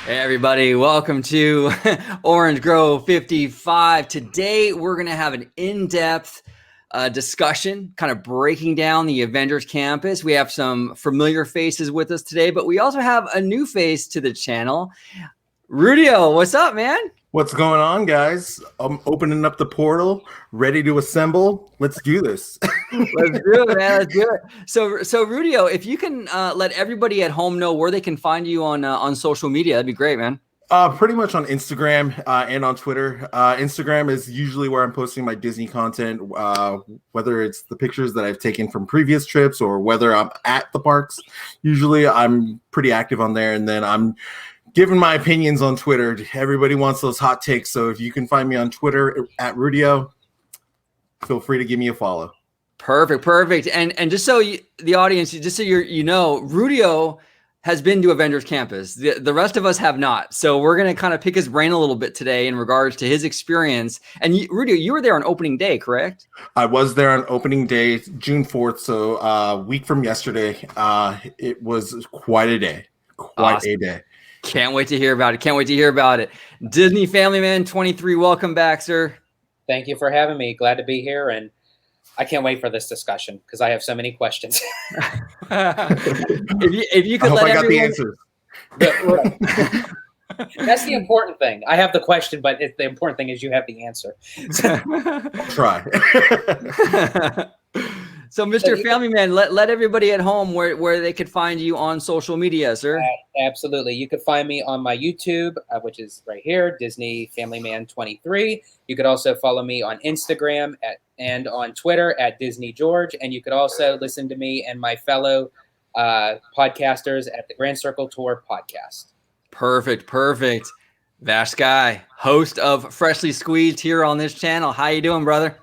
Hey everybody, welcome to Orange Grove 55. Today we're going to have an in-depth discussion, kind of breaking down the Avengers Campus. We have some familiar faces with us today, but we also have a new face to the channel. Rudio, what's up, man? What's going on, guys? I'm opening up the portal, ready to assemble. Let's do this. Let's do it, man. Let's do it. So Rudio, if you can let everybody at home know where they can find you on social media, that'd be great, man. Pretty much on Instagram and on Twitter. Instagram is usually where I'm posting my Disney content, whether it's the pictures that I've taken from previous trips or whether I'm at the parks. Usually I'm pretty active on there, and then I'm giving my opinions on Twitter. Everybody wants those hot takes, so if you can find me on Twitter at Rudio, feel free to give me a follow. Perfect. And just so the audience, just so you know, Rudio has been to Avengers Campus. The rest of us have not. So we're going to kind of pick his brain a little bit today in regards to his experience. And Rudio, you were there on opening day, correct? I was there on opening day, June 4th, so a week from yesterday. It was quite a day. Quite a day. Can't wait to hear about it. Disney Family Man 23, welcome back, sir. Thank you for having me. Glad to be here, and I can't wait for this discussion because I have so many questions. if you could I hope let I got everyone... the answers. That's the important thing. I have the question, but the important thing is you have the answer. Try. So, Mr. Family Man, let everybody at home where they could find you on social media, sir. Absolutely. You could find me on my YouTube, which is right here, Disney Family Man 23. You could also follow me on Instagram and on Twitter at Disney George. And you could also listen to me and my fellow podcasters at the Grand Circle Tour podcast. Perfect. VashSky, host of Freshly Squeezed here on this channel. How you doing, brother?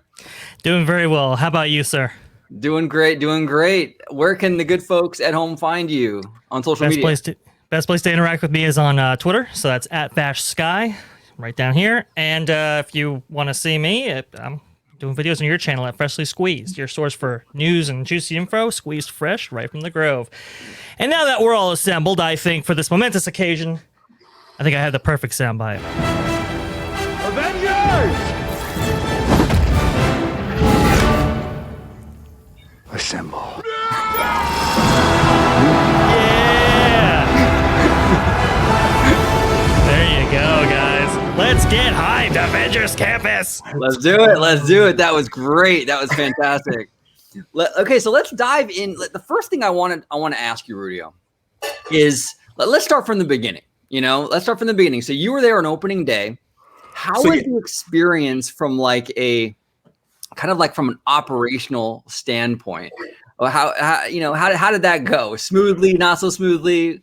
Doing very well. How about you, sir? Doing great. Where can the good folks at home find you on social media? Best place to interact with me is on Twitter. So that's at VashSky, right down here. And if you want to see me, I'm doing videos on your channel at Freshly Squeezed, your source for news and juicy info, squeezed fresh right from the Grove. And now that we're all assembled, I think for this momentous occasion, I think I have the perfect soundbite. Avengers! Assemble. Yeah! There you go, guys. Let's get hyped, Avengers Campus. Let's do it. That was great. That was fantastic. Okay, so let's dive in. The first thing I want to ask you, Rudio, is let's start from the beginning. So you were there on opening day. How was the experience from from an operational standpoint? How did that go? Smoothly, not so smoothly?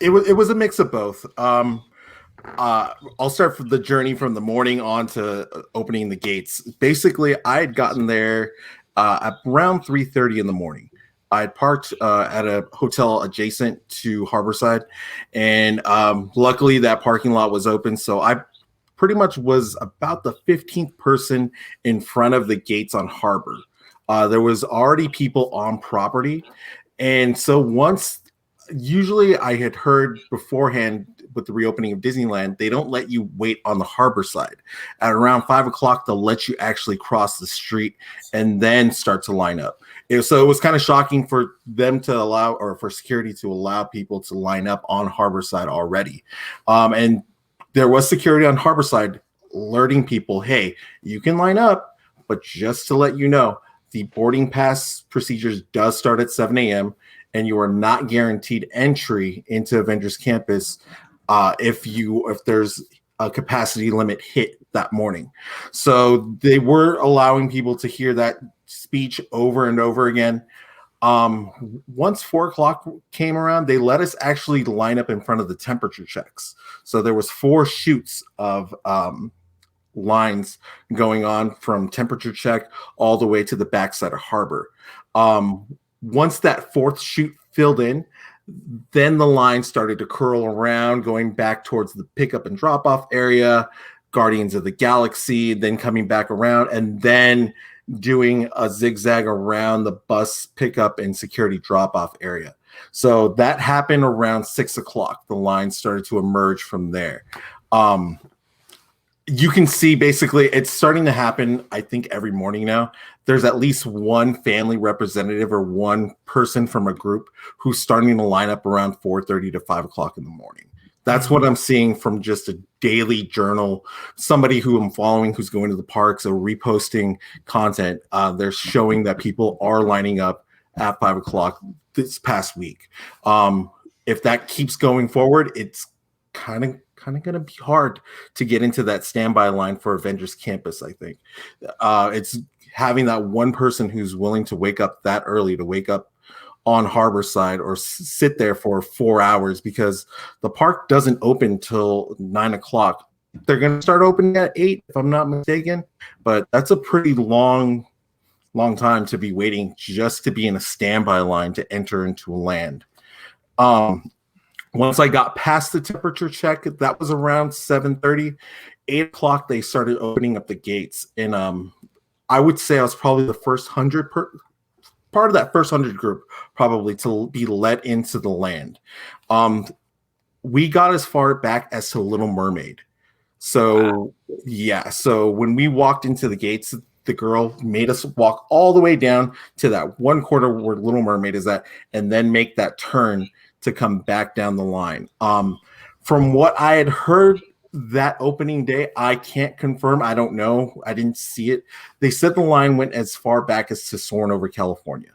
It was a mix of both. I'll start from the journey from the morning on to opening the gates. Basically, I had gotten there at around 3:30 in the morning. I had parked at a hotel adjacent to Harborside, and luckily that parking lot was open, so I pretty much was about the 15th person in front of the gates on Harbor. There was already people on property. And so usually I had heard beforehand with the reopening of Disneyland, they don't let you wait on the Harbor side. At around 5 o'clock, they'll let you actually cross the street and then start to line up. So it was kind of shocking for them to allow, or for security to allow people to line up on Harbor side already. And there was security on Harborside alerting people, hey, you can line up, but just to let you know, the boarding pass procedures does start at 7 a.m. and you are not guaranteed entry into Avengers Campus if there's a capacity limit hit that morning. So they were allowing people to hear that speech over and over again. Once 4 o'clock came around, they let us actually line up in front of the temperature checks. So there was 4 chutes of lines going on from temperature check all the way to the backside of Harbor. Once that 4th chute filled in, then the line started to curl around, going back towards the pickup and drop off area, Guardians of the Galaxy, then coming back around, and then doing a zigzag around the bus pickup and security drop-off area. So that happened around 6 o'clock. The line started to emerge from there. You can see basically it's starting to happen, I think, every morning now. There's at least one family representative or one person from a group who's starting to line up around 4:30 to 5 o'clock in the morning. That's what I'm seeing from just a daily journal. Somebody who I'm following who's going to the parks or reposting content. They're showing that people are lining up at 5 o'clock this past week. If that keeps going forward, it's kind of going to be hard to get into that standby line for Avengers Campus, I think. It's having that one person who's willing to wake up that early, to wake up on Harborside or sit there for 4 hours, because the park doesn't open till 9 o'clock. They're going to start opening at 8, if I'm not mistaken, but that's a pretty long time to be waiting just to be in a standby line to enter into a land. Once I got past the temperature check, that was around 7:30, 8 o'clock, they started opening up the gates. And I would say I was probably the first part of that first 100 group probably to be let into the land. We got as far back as to Little Mermaid. So, yeah. So when we walked into the gates, the girl made us walk all the way down to that one quarter where Little Mermaid is at, and then make that turn to come back down the line. From what I had heard that opening day, I can't confirm. I don't know. I didn't see it. They said the line went as far back as to Soarin' over California.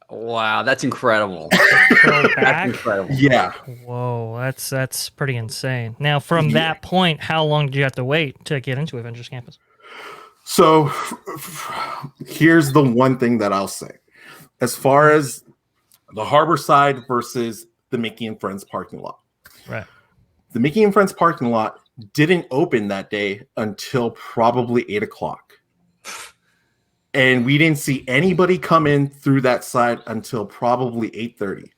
Wow, that's incredible. That's incredible. Yeah. Whoa, that's pretty insane. Now, from that point, how long did you have to wait to get into Avengers Campus? So here's the one thing that I'll say. As far as the Harborside versus the Mickey and Friends parking lot. Right. The Mickey and Friends parking lot didn't open that day until probably 8 o'clock. And we didn't see anybody come in through that side until probably 8:30.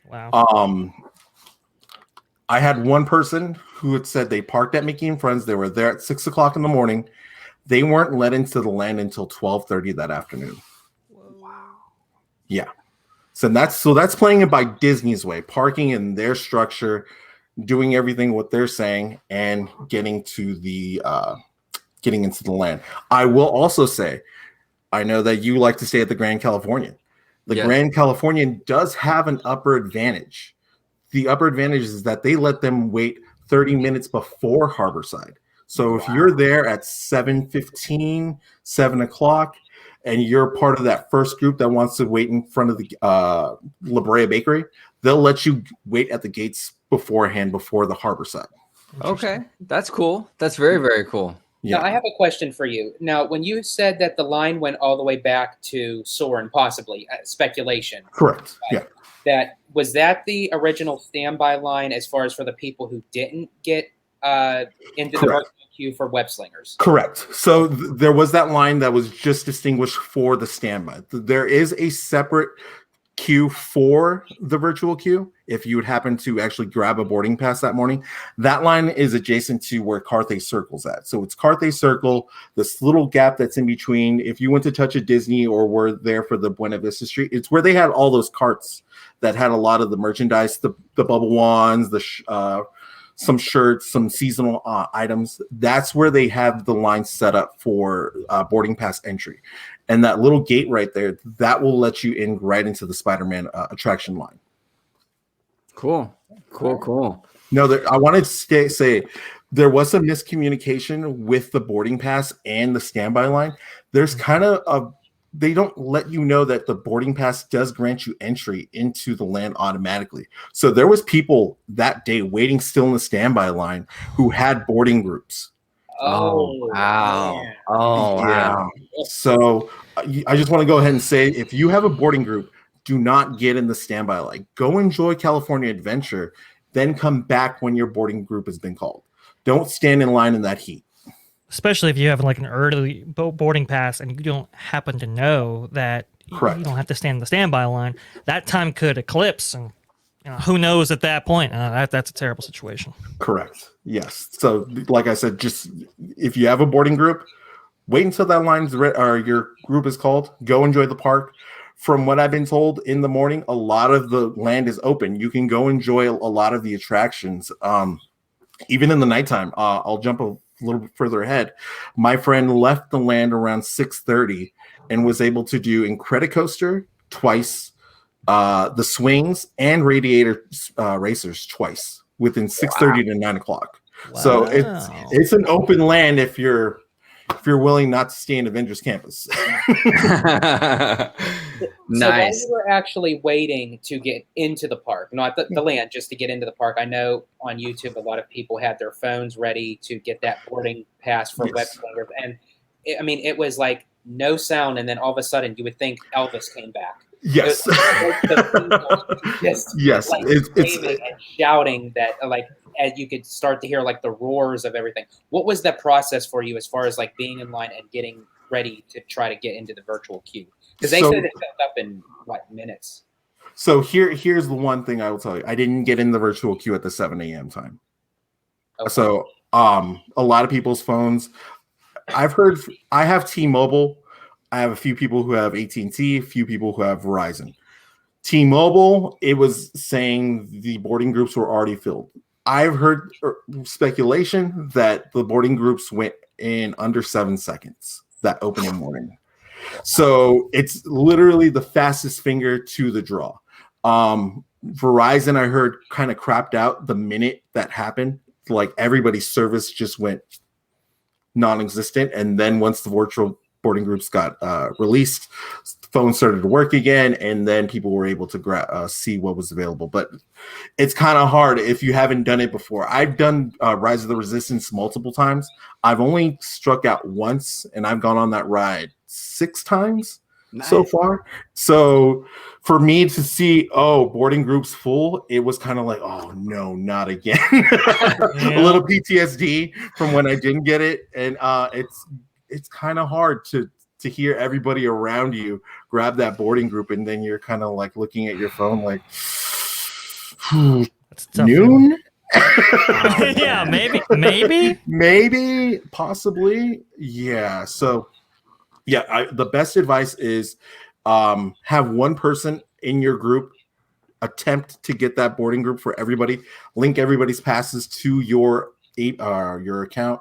Wow. I had one person who had said they parked at Mickey and Friends. They were there at 6 o'clock in the morning. They weren't let into the land until 12:30 that afternoon. Wow. Yeah. So that's playing it by Disney's way, parking in their structure, doing everything what they're saying, and getting into the land. I will also say, I know that you like to stay at the Grand Californian. The Grand Californian does have an upper advantage. The upper advantage is that they let them wait 30 minutes before Harborside. So if you're there at 7:15, 7 o'clock, and you're part of that first group that wants to wait in front of the La Brea Bakery, they'll let you wait at the gates beforehand before the Harborside. Okay, that's cool. That's very, very cool. Yeah. Now, I have a question for you. Now, when you said that the line went all the way back to Soarin', possibly, speculation. Correct. Right? Yeah. Was that the original standby line as far as for the people who didn't get into the virtual queue for web slingers? Correct. So there was that line that was just distinguished for the standby. There is a separate queue for the virtual queue. If you would happen to actually grab a boarding pass that morning, that line is adjacent to where Carthay Circle's at. So it's Carthay Circle, this little gap that's in between. If you went to touch a Disney or were there for the Buena Vista Street, it's where they had all those carts that had a lot of the merchandise, the bubble wands, some shirts, some seasonal items. That's where they have the line set up for boarding pass entry. And that little gate right there, that will let you in right into the Spider-Man attraction line. Cool. No, I wanted to say there was some miscommunication with the boarding pass and the standby line. There's kind of they don't let you know that the boarding pass does grant you entry into the land automatically. So there was people that day waiting still in the standby line who had boarding groups. Oh, wow. Man. Oh, wow. Yeah. So I just want to go ahead and say, if you have a boarding group, do not get in the standby line. Go enjoy California Adventure, then come back when your boarding group has been called. Don't stand in line in that heat. Especially if you have like an early boarding pass and you don't happen to know that Correct. you don't have to stand in the standby line. That time could eclipse, and who knows at that point. That's a terrible situation. Correct. Yes. So, like I said, just if you have a boarding group, wait until that line's or your group is called. Go enjoy the park. from what I've been told, in the morning, a lot of the land is open. You can go enjoy a lot of the attractions. Even in the nighttime. I'll jump a little bit further ahead. My friend left the land around 6:30 and was able to do Incredicoaster twice, the swings and Radiator Racers twice within 6:30 to 9 o'clock. Wow. So it's an open land if you're willing not to stay in Avengers Campus. So while Nice. you were actually waiting to get into the park, not the land, just to get into the park, I know on YouTube a lot of people had their phones ready to get that boarding pass for web Yes. slingers. And it was like no sound, and then all of a sudden you would think Elvis came back. Yes. Just Yes. like It's screaming and shouting that, like, as you could start to hear like the roars of everything. What was that process for you as far as like being in line and getting ready to try to get into the virtual queue? Because they said it filled up in what, minutes? So here's the one thing I will tell you. I didn't get in the virtual queue at the 7 a.m. time. Okay. So a lot of people's phones, I've heard, I have T-Mobile. I have a few people who have AT&T, a few people who have Verizon. T-Mobile, it was saying the boarding groups were already filled. I've heard speculation that the boarding groups went in under 7 seconds that opening morning. So it's literally the fastest finger to the draw. Verizon, I heard, kind of crapped out the minute that happened. Like everybody's service just went non-existent. And then once the virtual boarding groups got released, phones started to work again, and then people were able to see what was available. But it's kind of hard if you haven't done it before. I've done Rise of the Resistance multiple times. I've only struck out once, and I've gone on that ride 6 times so far. So for me to see, boarding groups full, it was kind of like, oh no, not again. A little PTSD from when I didn't get it, and it's kind of hard to hear everybody around you grab that boarding group, and then you're kind of like looking at your phone like, noon. Yeah, maybe, possibly, yeah. So yeah, the best advice is have one person in your group attempt to get that boarding group for everybody. Link everybody's passes to your account,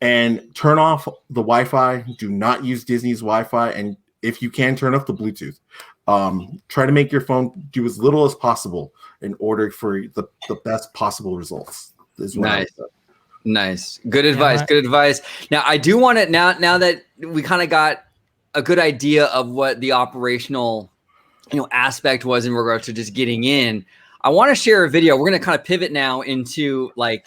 and turn off the Wi-Fi. Do not use Disney's Wi-Fi, and if you can, turn off the Bluetooth. Try to make your phone do as little as possible in order for the best possible results. Nice. Good advice. Good advice. Now, I do want to, now that we kind of got a good idea of what the operational, aspect was in regards to just getting in, I want to share a video. We're going to kind of pivot now into like,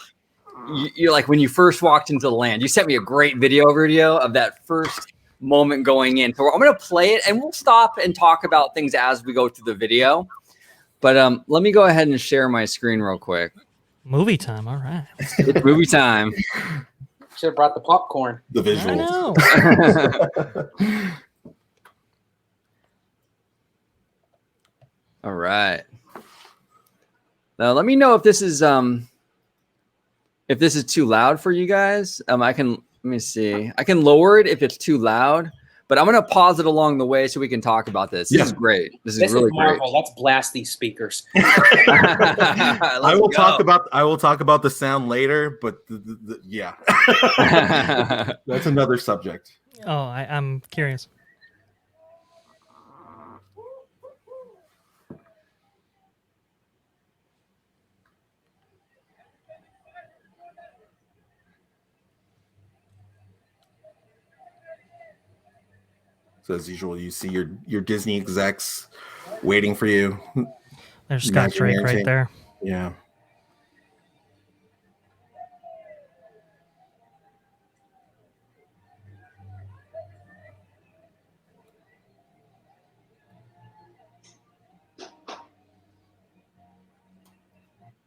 you're like when you first walked into the land. You sent me a great video of that first moment going in. So I'm going to play it, and we'll stop and talk about things as we go through the video. But let me go ahead and share my screen real quick. Movie time. All right. It's movie time. Should have brought the popcorn. The visuals. I know. All right. Now let me know if this is too loud for you guys. Let me see. I can lower it if it's too loud, but I'm gonna pause it along the way so we can talk about this. This is great. This is really Marvel. great. Let's blast these speakers. I will talk about the sound later, but yeah, that's another subject. Oh, I'm curious. So as usual, you see your Disney execs waiting for you. There's Scott Drake right there. Yeah.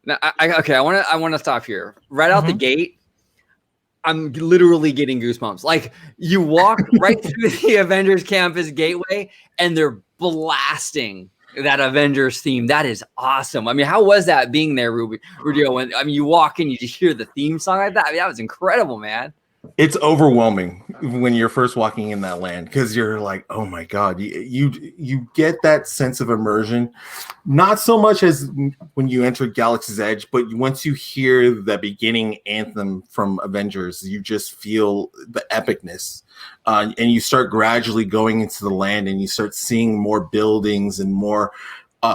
Now, I want to stop here. Right out the gate, I'm literally getting goosebumps. Like you walk right through the Avengers Campus gateway, and they're blasting that Avengers theme. That is awesome. I mean, how was that being there, Rudio? When you walk in, you just hear the theme song like that. I mean, that was incredible, man. It's overwhelming when you're first walking in that land because you're like, oh my god, you get that sense of immersion, not so much as when you enter Galaxy's Edge, but once you hear the beginning anthem from Avengers, you just feel the epicness, and you start gradually going into the land, and you start seeing more buildings and more.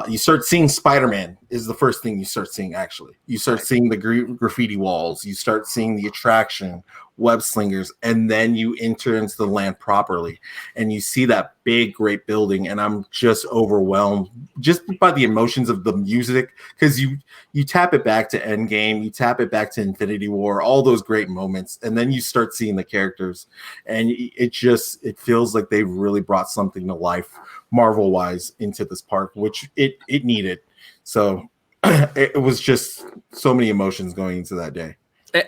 You start seeing Spider-Man is the first thing you start seeing. Actually, you start seeing the graffiti walls. You start seeing the attraction, web slingers, and then you enter into the land properly, and you see that big, great building. And I'm just overwhelmed just by the emotions of the music because you tap it back to Endgame, you tap it back to Infinity War, all those great moments, and then you start seeing the characters, and it feels like they've really brought something to life Marvel wise into this park, which it needed. So it was just so many emotions going into that day.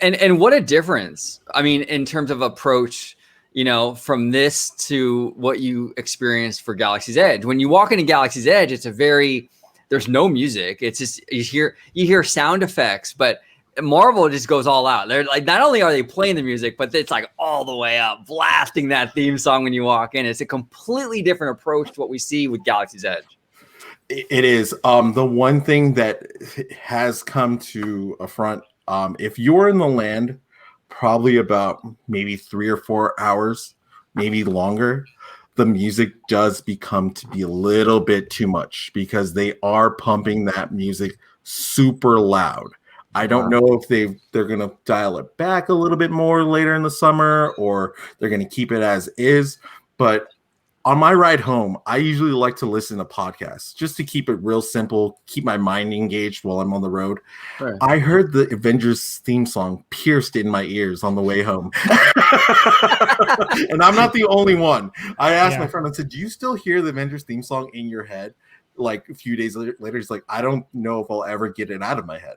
And what a difference. I mean, in terms of approach, from this to what you experienced for Galaxy's Edge. When you walk into Galaxy's Edge, there's no music. It's just you hear sound effects, but Marvel just goes all out. They're like, not only are they playing the music, but it's like all the way up, blasting that theme song when you walk in. It's a completely different approach to what we see with Galaxy's Edge. It is. The one thing that has come to a front, if you're in the land, probably about maybe 3 or 4 hours, maybe longer, the music does become to be a little bit too much because they are pumping that music super loud. I don't know if they're going to dial it back a little bit more later in the summer or they're going to keep it as is. But on my ride home, I usually like to listen to podcasts just to keep it real simple, keep my mind engaged while I'm on the road. Right. I heard the Avengers theme song pierced in my ears on the way home. And I'm not the only one. I asked my friend, I said, do you still hear the Avengers theme song in your head? Like a few days later, he's like, I don't know if I'll ever get it out of my head.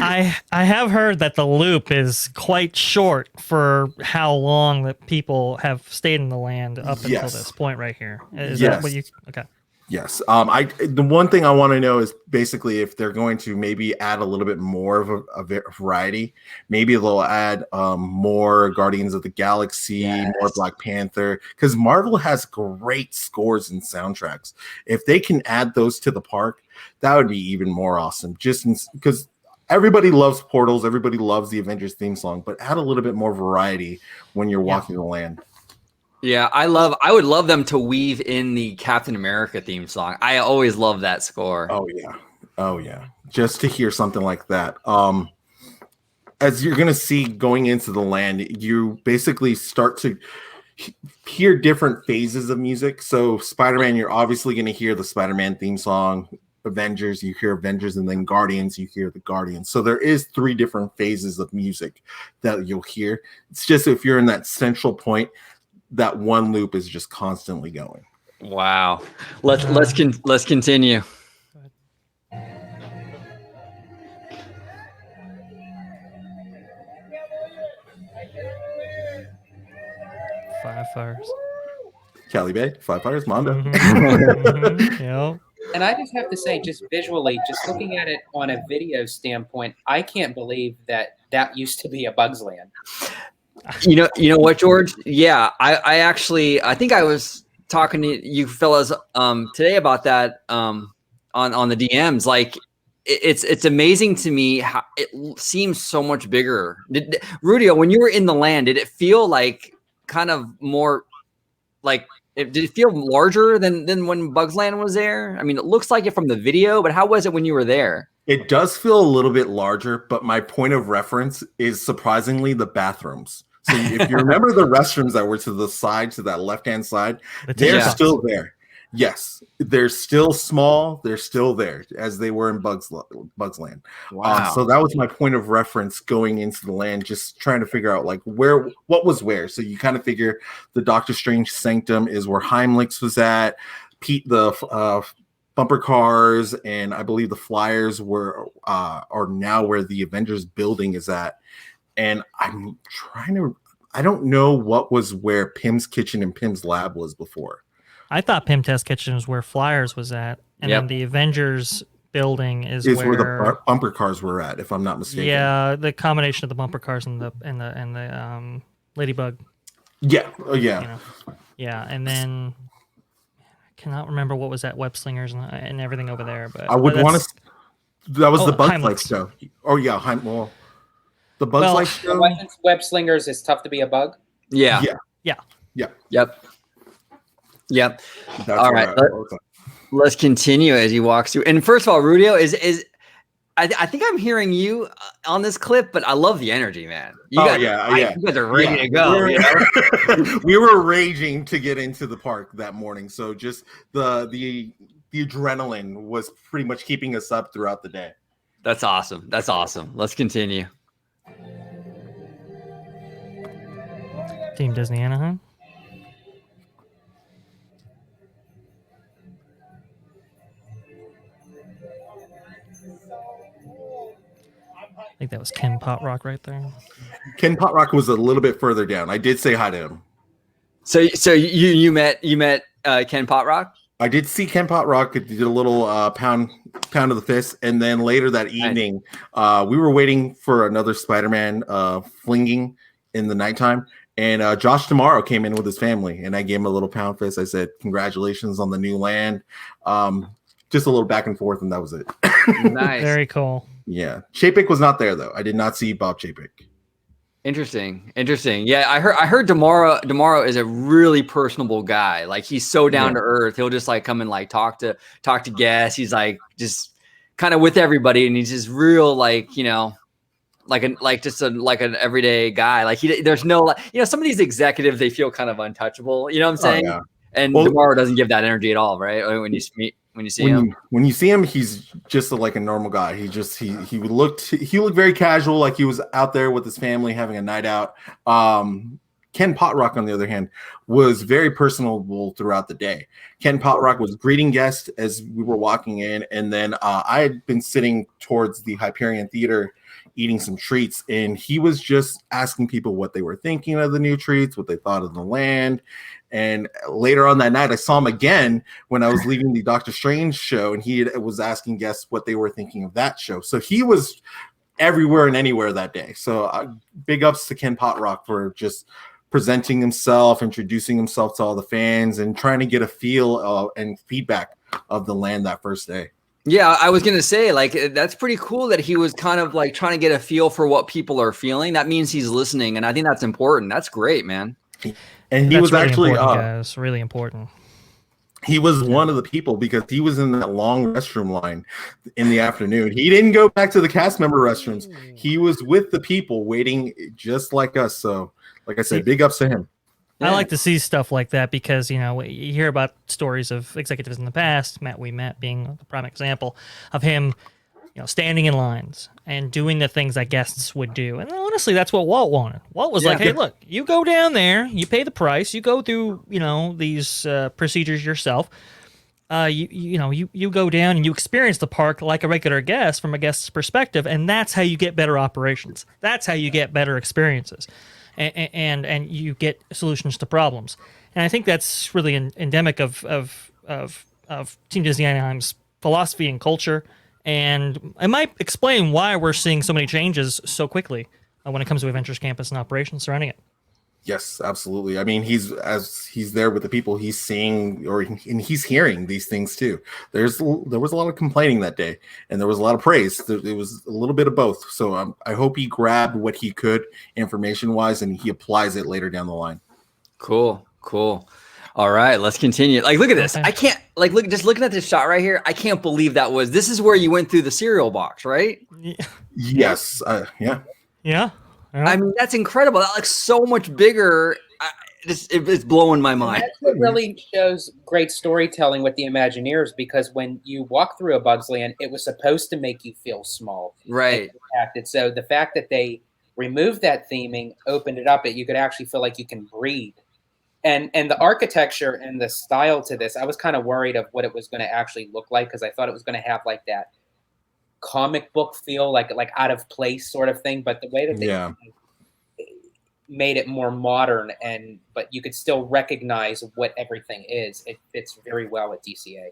I have heard that the loop is quite short for how long that people have stayed in the land up until this point right here. Is that what you? Okay. Yes. The one thing I want to know is basically if they're going to maybe add a little bit more of a variety. Maybe they'll add more Guardians of the Galaxy, more Black Panther, because Marvel has great scores and soundtracks. If they can add those to the park, that would be even more awesome. Just because everybody loves Portals, everybody loves the Avengers theme song, but add a little bit more variety when you're walking the land. Yeah, I would love them to weave in the Captain America theme song. I always love that score. Oh yeah. Just to hear something like that. As you're going to see going into the land, you basically start to hear different phases of music. So Spider-Man, you're obviously going to hear the Spider-Man theme song. Avengers, you hear Avengers, and then Guardians, you hear the Guardians. So there is 3 different phases of music that you'll hear. It's just if you're in that central point, that one loop is just constantly going. Wow. Let's continue. 5 fires. Cali Bay, 5 fires, Mondo. Yep. And I just have to say, just visually, just looking at it on a video standpoint, I can't believe that used to be a Bugs Land. You know what, George? Yeah, I think I was talking to you fellas today about that on the DMs. Like, it's amazing to me how it seems so much bigger. Rudio, when you were in the land, did it feel like kind of more like? Did it feel larger than when Bugs Land was there? I mean, it looks like it from the video, but how was it when you were there? It does feel a little bit larger, but my point of reference is surprisingly the bathrooms. So if you remember the restrooms that were to the side, to that left-hand side, they're still there. Yes, they're still small. They're still there as they were in Bugs Land. Wow. So that was my point of reference going into the land, just trying to figure out like what was where. So you kind of figure the Doctor Strange Sanctum is where Heimlich's was at. Pete, the bumper cars, and I believe the flyers are now where the Avengers building is at. And I don't know what was where Pym's Kitchen and Pym's Lab was before. I thought Pym Test Kitchen was where Flyers was at. And then the Avengers building is where the bumper cars were at, if I'm not mistaken. Yeah, the combination of the bumper cars and the Ladybug. Yeah. Oh yeah. You know. Yeah, and then I cannot remember what was at Web Slingers and everything over there, but I would want to. That was the Bugs Life show. Oh yeah, the Bugs Life show. Web Slingers is tough to be a bug. Yeah. Yep. All right. Let's continue as he walks through. And first of all, Rudio I think I'm hearing you on this clip, but I love the energy, man. You guys are ready to go. We were raging to get into the park that morning, so just the adrenaline was pretty much keeping us up throughout the day. That's awesome. Let's continue. Team Disney Anaheim. I think that was Ken Potrock right there. Ken Potrock was a little bit further down. I did say hi to him. So you met Ken Potrock? I did see Ken Potrock. Did a little pound of the fist, and then later that evening, we were waiting for another Spider-Man flinging in the nighttime, and Josh Tomorrow came in with his family, and I gave him a little pound fist. I said, "Congratulations on the new land." Just a little back and forth, and that was it. Nice, very cool. Yeah, Chapek was not there though. I did not see Bob Chapek. Interesting. Yeah, I heard Tomorrow is a really personable guy. Like he's so down to earth. He'll just like come and like talk to guests. He's like just kind of with everybody, and he's just real like like an everyday guy. Like there's no some of these executives, they feel kind of untouchable. You know what I'm saying? Oh, yeah. And Tomorrow doesn't give that energy at all, right? When you see him, he's just like a normal guy. He looked very casual, like he was out there with his family having a night out. Ken Potrock, on the other hand, was very personable throughout the day. Ken Potrock was greeting guests as we were walking in, and then I had been sitting towards the Hyperion Theater eating some treats, and he was just asking people what they were thinking of the new treats, what they thought of the land. And later on that night, I saw him again when I was leaving the Doctor Strange show, and he was asking guests what they were thinking of that show. So he was everywhere and anywhere that day. So big ups to Ken Potrock for just presenting himself, introducing himself to all the fans, and trying to get a feel and feedback of the land that first day. Yeah, I was going to say, like, that's pretty cool that he was kind of like trying to get a feel for what people are feeling. That means he's listening, and I think that's important. That's great, man. And he was actually guys, really important. He was one of the people because he was in that long restroom line in the afternoon. He didn't go back to the cast member restrooms. He was with the people waiting just like us. So, like I said, big ups to him. I like to see stuff like that because, you hear about stories of executives in the past, Matt being the prime example of him, standing in lines and doing the things that guests would do. And honestly, that's what Walt wanted. Walt was like, hey, look, you go down there, you pay the price, you go through, these procedures yourself. You go down and you experience the park like a regular guest from a guest's perspective, and that's how you get better operations. That's how you get better experiences. And you get solutions to problems. And I think that's really endemic of Team Disney Anaheim's philosophy and culture. And it might explain why we're seeing so many changes so quickly when it comes to Avengers Campus and operations surrounding it. Yes, absolutely. I mean, he's there with the people. He's seeing and he's hearing these things too. There was a lot of complaining that day, and there was a lot of praise. It was a little bit of both. So I hope he grabbed what he could information wise, and he applies it later down the line. Cool. All right, let's continue. Like, look at this. I can't just looking at this shot right here. I can't believe this is where you went through the cereal box, right? Yes. Yeah. I mean, that's incredible. That looks so much bigger. It's blowing my mind. That's what really shows great storytelling with the Imagineers, because when you walk through a Bugs Land, it was supposed to make you feel small. Right. So the fact that they removed that theming, opened it up, you could actually feel like you can breathe. And the architecture and the style to this, I was kind of worried of what it was going to actually look like, because I thought it was going to have like that comic book feel, like out of place sort of thing. But the way that they made it more modern, but you could still recognize what everything is. It fits very well at DCA.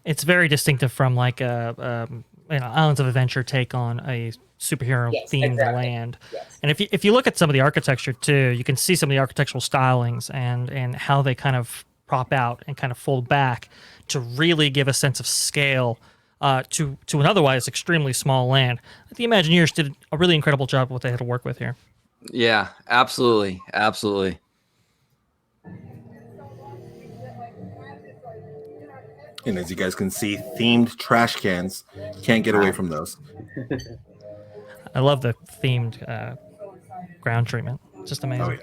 it's very distinctive from like Islands of Adventure take on a superhero themed land. Yes. And if you look at some of the architecture too, you can see some of the architectural stylings and how they kind of prop out and kind of fold back to really give a sense of scale to an otherwise extremely small land. The Imagineers did a really incredible job of what they had to work with here. Yeah, absolutely. Absolutely. And as you guys can see, themed trash cans. Can't get away from those. I love the themed ground treatment. It's just amazing. Oh, yeah.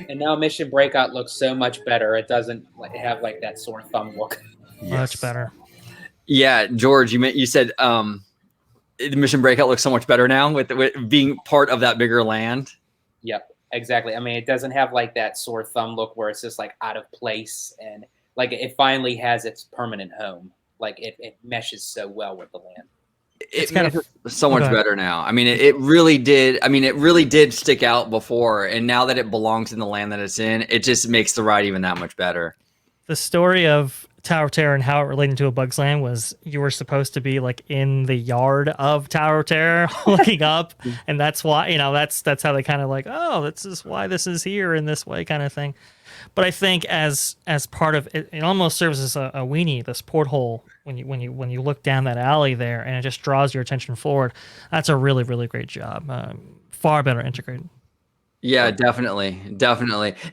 And now Mission Breakout looks so much better. It doesn't have like that sore thumb look. Much better. Yeah, George, you said the Mission Breakout looks so much better now with being part of that bigger land. Yep, exactly. I mean, it doesn't have like that sore thumb look where it's just like out of place, and like it finally has its permanent home. Like it meshes so well with the land. It's kind of so much better now. I mean, it really did. I mean, it really did stick out before, and now that it belongs in the land that it's in, it just makes the ride even that much better. The story of Tower of Terror and how it related to A Bug's Land was you were supposed to be like in the yard of Tower of Terror looking up, and that's why that's how they kind of like, oh, this is why this is here in this way kind of thing. But I think as part of it, it almost serves as a weenie, this porthole when you look down that alley there, and it just draws your attention forward. That's a really, really great job. Far better integrated. Yeah, definitely.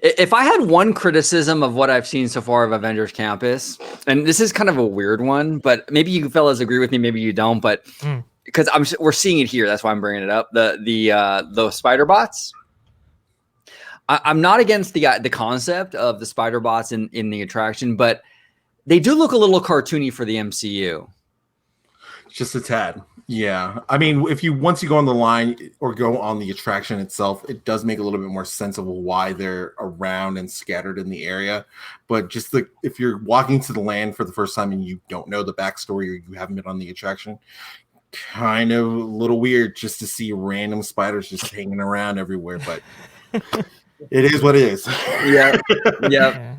If I had one criticism of what I've seen so far of Avengers Campus, and this is kind of a weird one, but maybe you fellas agree with me, maybe you don't, but because we're seeing it here, that's why I'm bringing it up. The spider bots. I'm not against the concept of the spider bots in the attraction, but they do look a little cartoony for the MCU. Just a tad. Yeah. I mean, once you go on the line or go on the attraction itself, it does make a little bit more sense of why they're around and scattered in the area. But just if you're walking to the land for the first time and you don't know the backstory or you haven't been on the attraction, kind of a little weird just to see random spiders just hanging around everywhere. But it is what it is. Yeah.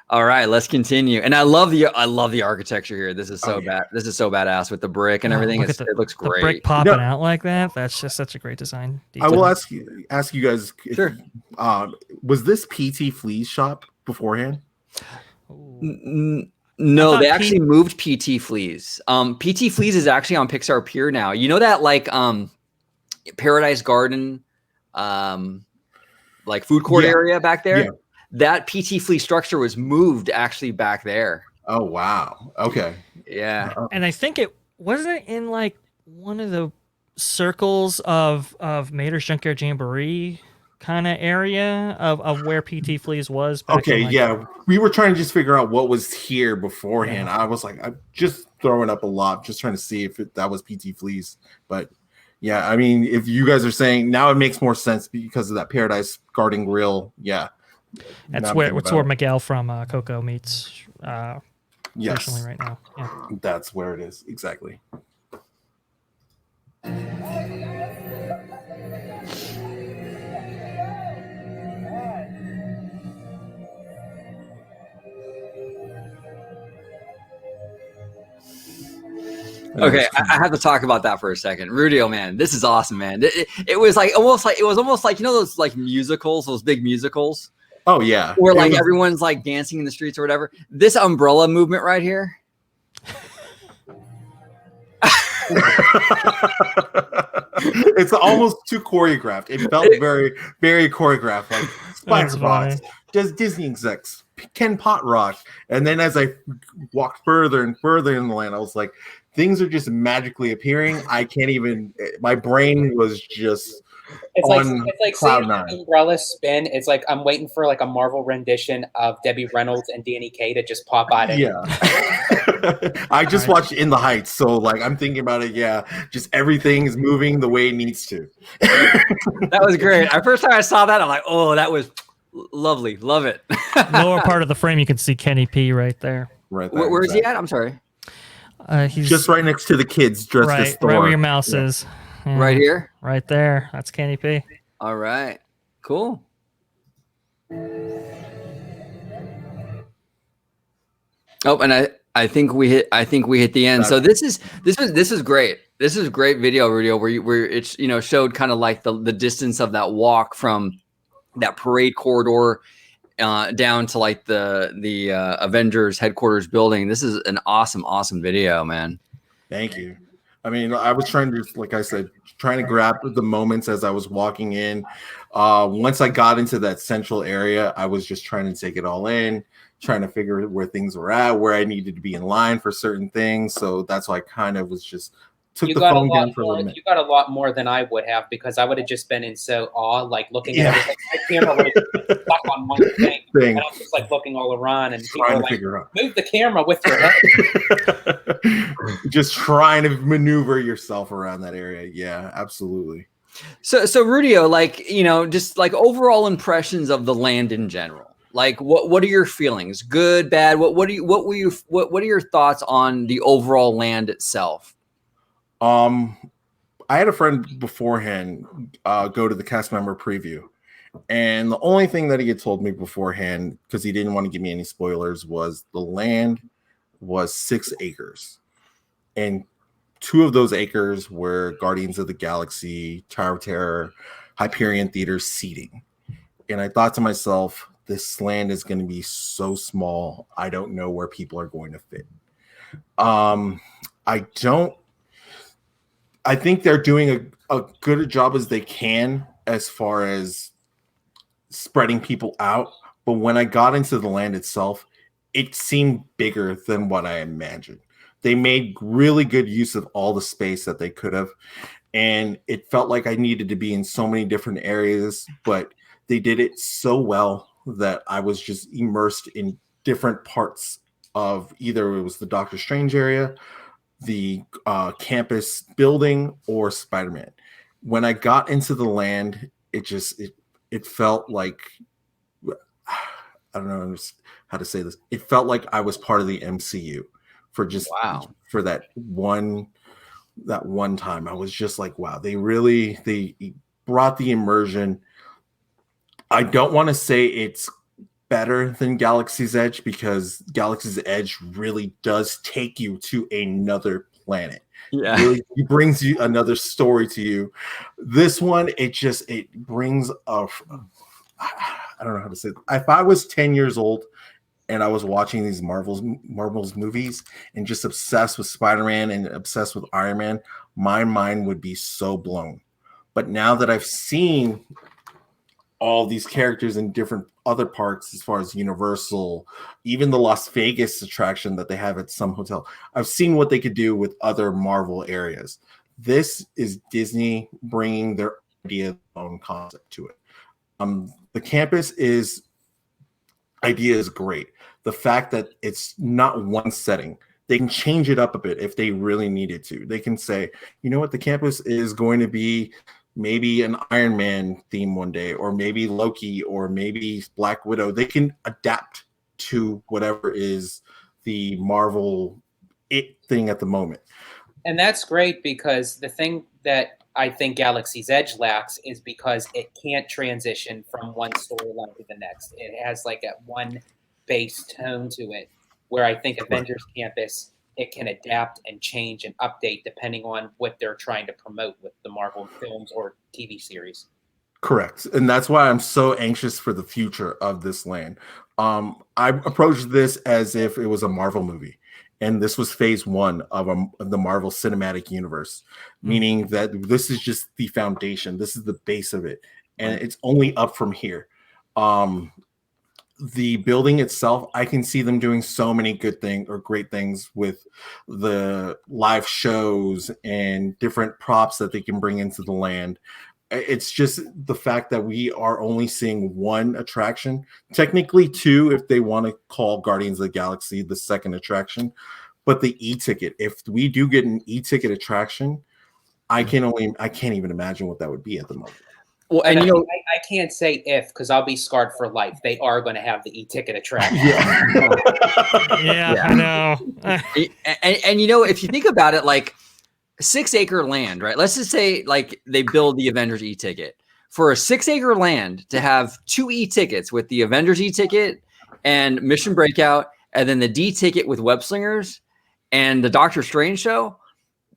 All right, let's continue. And I love the architecture here. This is so bad. This is so badass with the brick and everything. It looks great. The brick popping out like that. That's just such a great design detail. I will ask you guys. Sure. Was this PT Flea's shop beforehand? No, they actually moved PT Flea's. PT Flea's is actually on Pixar Pier now. You know that like Paradise Garden, like food court area back there. Yeah. That PT Flea structure was moved actually back there. Oh, wow. Okay. Yeah. And I think it wasn't in like one of the circles of Mater's Junkyard Jamboree kind of area of where PT Flea's was. Okay. We were trying to just figure out what was here beforehand. Yeah. I was like, I'm just throwing up a lot, just trying to see if that was PT Flea's. But yeah, I mean, if you guys are saying now it makes more sense because of that Paradise Garden Grill. Yeah. That's where Miguel from Coco meets personally right now. Yeah. That's where it is. Exactly. Okay, I have to talk about that for a second. Rudio, man, this is awesome, man. It was almost like you know those like musicals, those big musicals. Oh yeah, where like everyone's like dancing in the streets or whatever. This umbrella movement right here. It's almost too choreographed. It felt very, very choreographed, like Spider Bots, Disney execs, Ken Pot Rock. And then as I walked further and further in the land, I was like, things are just magically appearing. I can't even. My brain was just. It's like seeing an umbrella spin. It's like I'm waiting for like a Marvel rendition of Debbie Reynolds and Danny Kaye to just pop out. I just watched In the Heights, so like I'm thinking about it. Yeah, just everything is moving the way it needs to. That was great. The first time I saw that, I'm like, oh, that was lovely. Love it. Lower part of the frame, you can see Kenny P right there. Right there. Where is he at? I'm sorry. He's just right next to the kids dressed as Thor. Right where your mouse is. Right here? Right there. That's Candy P. All right. Cool. Oh, and I think we hit the end. So this is great. This is great video, Rudio, where it's showed kind of like the distance of that walk from that parade corridor down to like the Avengers headquarters building. This is an awesome video, man. Thank you. I mean, I was trying to, like I said, trying to grab the moments as I was walking in. Once I got into that central area, I was just trying to take it all in, trying to figure where things were at, where I needed to be in line for certain things. So that's why I kind of was just took the phone down for a little minute. You got a lot more than I would have, because I would have just been in so awe, like looking at everything. My camera would have been stuck on one thing. And I was just like looking all around, and people were like, move the camera with your head. Just trying to maneuver yourself around that area. Yeah, absolutely. So Rudio, like, just like overall impressions of the land in general. Like, what are your feelings? Good, bad? What are your thoughts on the overall land itself? I had a friend beforehand go to the cast member preview, and the only thing that he had told me beforehand, because he didn't want to give me any spoilers, was the land was 6 acres, and 2 of those acres were Guardians of the Galaxy, Tower of Terror, Hyperion Theater seating. And I thought to myself, this land is going to be so small, I don't know where people are going to fit. I think they're doing a good a job as they can as far as spreading people out. But when I got into the land itself, it seemed bigger than what I imagined. They made really good use of all the space that they could have. And it felt like I needed to be in so many different areas, but they did it so well that I was just immersed in different parts of either it was the Doctor Strange area, the campus building, or Spider-Man. When I got into the land, it felt like, I don't know how to say this. It felt like I was part of the MCU for just for that one time. I was just like, wow, they brought the immersion. I don't want to say it's better than Galaxy's Edge, because Galaxy's Edge really does take you to another planet. Yeah, it brings you another story to you. This one, it brings I don't know how to say it. If I was 10 years old and I was watching these Marvel's movies and just obsessed with Spider-Man and obsessed with Iron Man, my mind would be so blown. But now that I've seen all these characters in different other parks, as far as Universal, even the Las Vegas attraction that they have at some hotel, I've seen what they could do with other Marvel areas. This is Disney bringing their own concept to it. The campus idea is great. The fact that it's not one setting, they can change it up a bit if they really needed to. They can say, you know what, the campus is going to be maybe an Iron Man theme one day, or maybe Loki, or maybe Black Widow. They can adapt to whatever is the Marvel thing at the moment. And that's great, because the thing that I think Galaxy's Edge lacks is because it can't transition from one storyline to the next. It has like a one base tone to it, where I think Avengers Campus, it can adapt and change and update depending on what they're trying to promote with the Marvel films or TV series. Correct. And that's why I'm so anxious for the future of this land. I approached this as if it was a Marvel movie, and this was phase 1 of the Marvel Cinematic Universe, meaning that this is just the foundation. This is the base of it, and it's only up from here. The building itself, I can see them doing so many good things or great things with the live shows and different props that they can bring into the land. It's just the fact that we are only seeing one attraction, technically 2 if they want to call Guardians of the Galaxy the second attraction, but the e-ticket, if we do get an e-ticket attraction, I can't even imagine what that would be at the moment. Well, and I can't say if, because I'll be scarred for life. They are going to have the e-ticket attraction. Yeah, I know. and if you think about it, like, 6-acre land, right? Let's just say like they build the Avengers e-ticket. For a 6-acre land to have 2 e-tickets with the Avengers e-ticket and Mission Breakout, and then the D ticket with Web Slingers and the Doctor Strange show,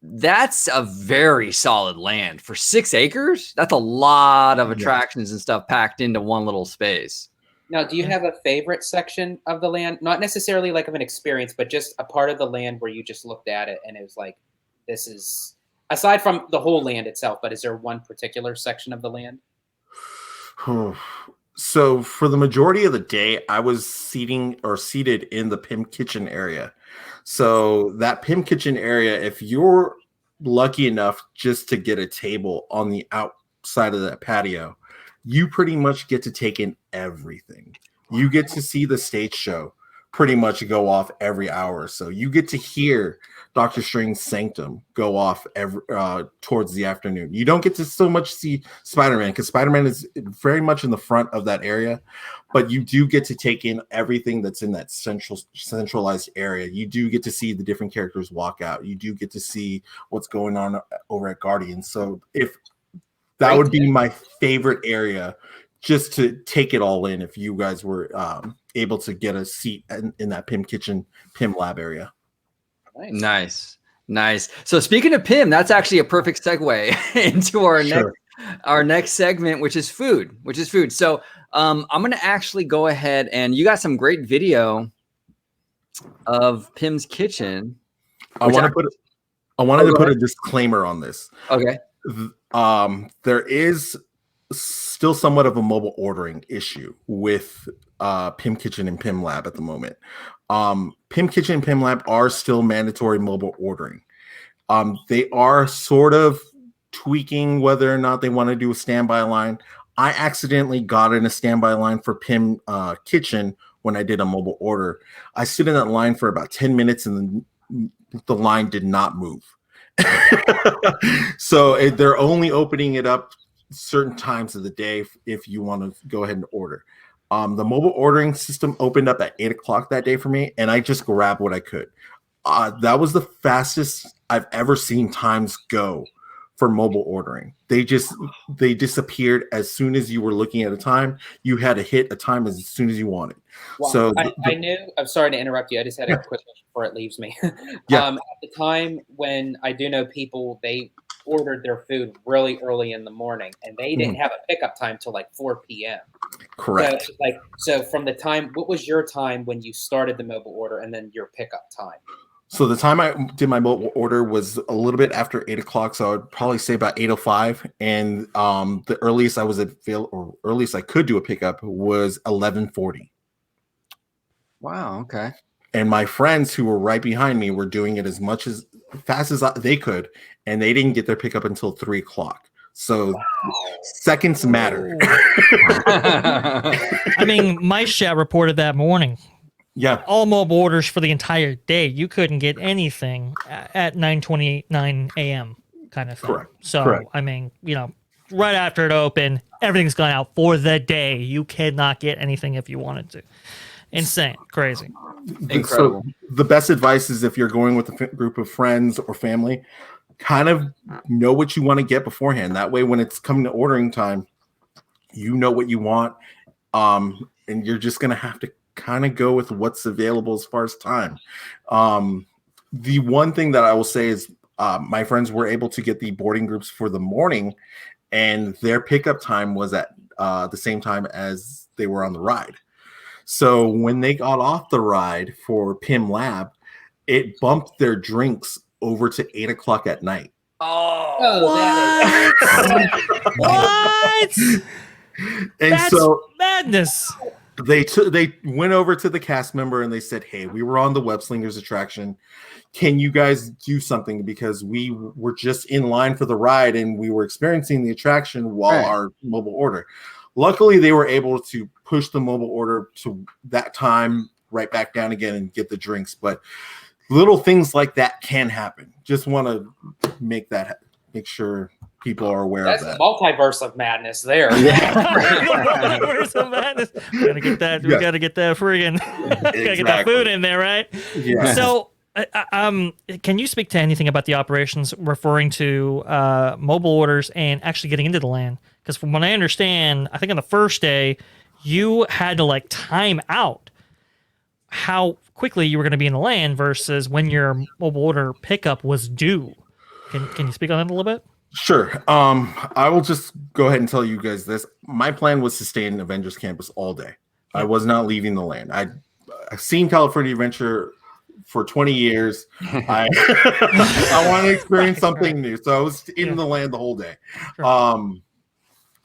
that's a very solid land for 6 acres. That's a lot of attractions and stuff packed into one little space. Now, do you have a favorite section of the land? Not necessarily like of an experience, but just a part of the land where you just looked at it and it was like, this is, aside from the whole land itself, but is there one particular section of the land? So for the majority of the day, I was seated in the Pim Kitchen area. So that Pim Kitchen area, if you're lucky enough just to get a table on the outside of that patio, you pretty much get to take in everything. You get to see the stage show pretty much go off every hour. So you get to hear Doctor Strange's Sanctum go off towards the afternoon. You don't get to so much see Spider-Man because Spider-Man is very much in the front of that area, but you do get to take in everything that's in that centralized area. You do get to see the different characters walk out. You do get to see what's going on over at Guardians. So if that would be my favorite area, just to take it all in, if you guys were able to get a seat in that Pim Kitchen, Pim Lab area. Nice. So speaking of Pim, that's actually a perfect segue into our next segment, which is food. So I'm going to actually go ahead, and you got some great video of Pim's kitchen. I wanted to put a disclaimer on this. Okay. There is still somewhat of a mobile ordering issue with Pim Kitchen and Pim Lab at the moment. Pim Kitchen and Pim Lab are still mandatory mobile ordering. They are sort of tweaking whether or not they want to do a standby line. I accidentally got in a standby line for Pim Kitchen when I did a mobile order. I stood in that line for about 10 minutes and the line did not move. So they're only opening it up certain times of the day if you want to go ahead and order. The mobile ordering system opened up at 8 o'clock that day for me, and I just grabbed what I could. That was the fastest I've ever seen times go for mobile ordering. They disappeared as soon as you were looking at a time. You had to hit a time as soon as you wanted. Well, so I knew. I'm sorry to interrupt you. I just had a quick question before it leaves me. At the time when I do know people, they ordered their food really early in the morning, and they didn't have a pickup time till like 4 p.m. Correct. So from the time, what was your time when you started the mobile order, and then your pickup time? So the time I did my mobile order was a little bit after 8 o'clock. So I would probably say about 8:05. And the earliest I was earliest I could do a pickup was 11:40. Wow. Okay. And my friends who were right behind me were doing it as fast as they could, and they didn't get their pickup until 3 o'clock. So seconds matter. I mean, my chat reported that morning. Yeah. All mobile orders for the entire day. You couldn't get anything at 9:29 a.m. kind of thing. Correct. So, Correct. I mean, right after it opened, everything's gone out for the day. You cannot get anything if you wanted to. Insane. Crazy. Incredible. So the best advice is if you're going with a group of friends or family, kind of know what you want to get beforehand. That way, when it's coming to ordering time, you know what you want. And you're just going to have to kind of go with what's available as far as time. The one thing that I will say is my friends were able to get the boarding groups for the morning, and their pickup time was at the same time as they were on the ride. So when they got off the ride for Pim Lab, it bumped their drinks over to 8 o'clock at night. Oh, What? And That's so madness. they went over to the cast member and they said, "Hey, we were on the Web Slingers attraction. Can you guys do something? Because we were just in line for the ride and we were experiencing the attraction while our mobile order." Luckily, they were able to push the mobile order to that time right back down again and get the drinks. But little things like that can happen. Just want to make sure people are aware of that. That's the multiverse of madness there. Multiverse of madness. We gotta get that. We gotta get that friggin'. Gotta get that food in there, right? Yeah. So Can you speak to anything about the operations referring to mobile orders and actually getting into the land? Because from what I understand, I think on the first day, you had to like time out how quickly you were going to be in the land versus when your mobile order pickup was due. Can you speak on that a little bit? Sure. I will just go ahead and tell you guys this. My plan was to stay in Avengers Campus all day. I was not leaving the land. I've seen California Adventure for 20 years. I I want to experience something new. So I was in the land the whole day. Sure.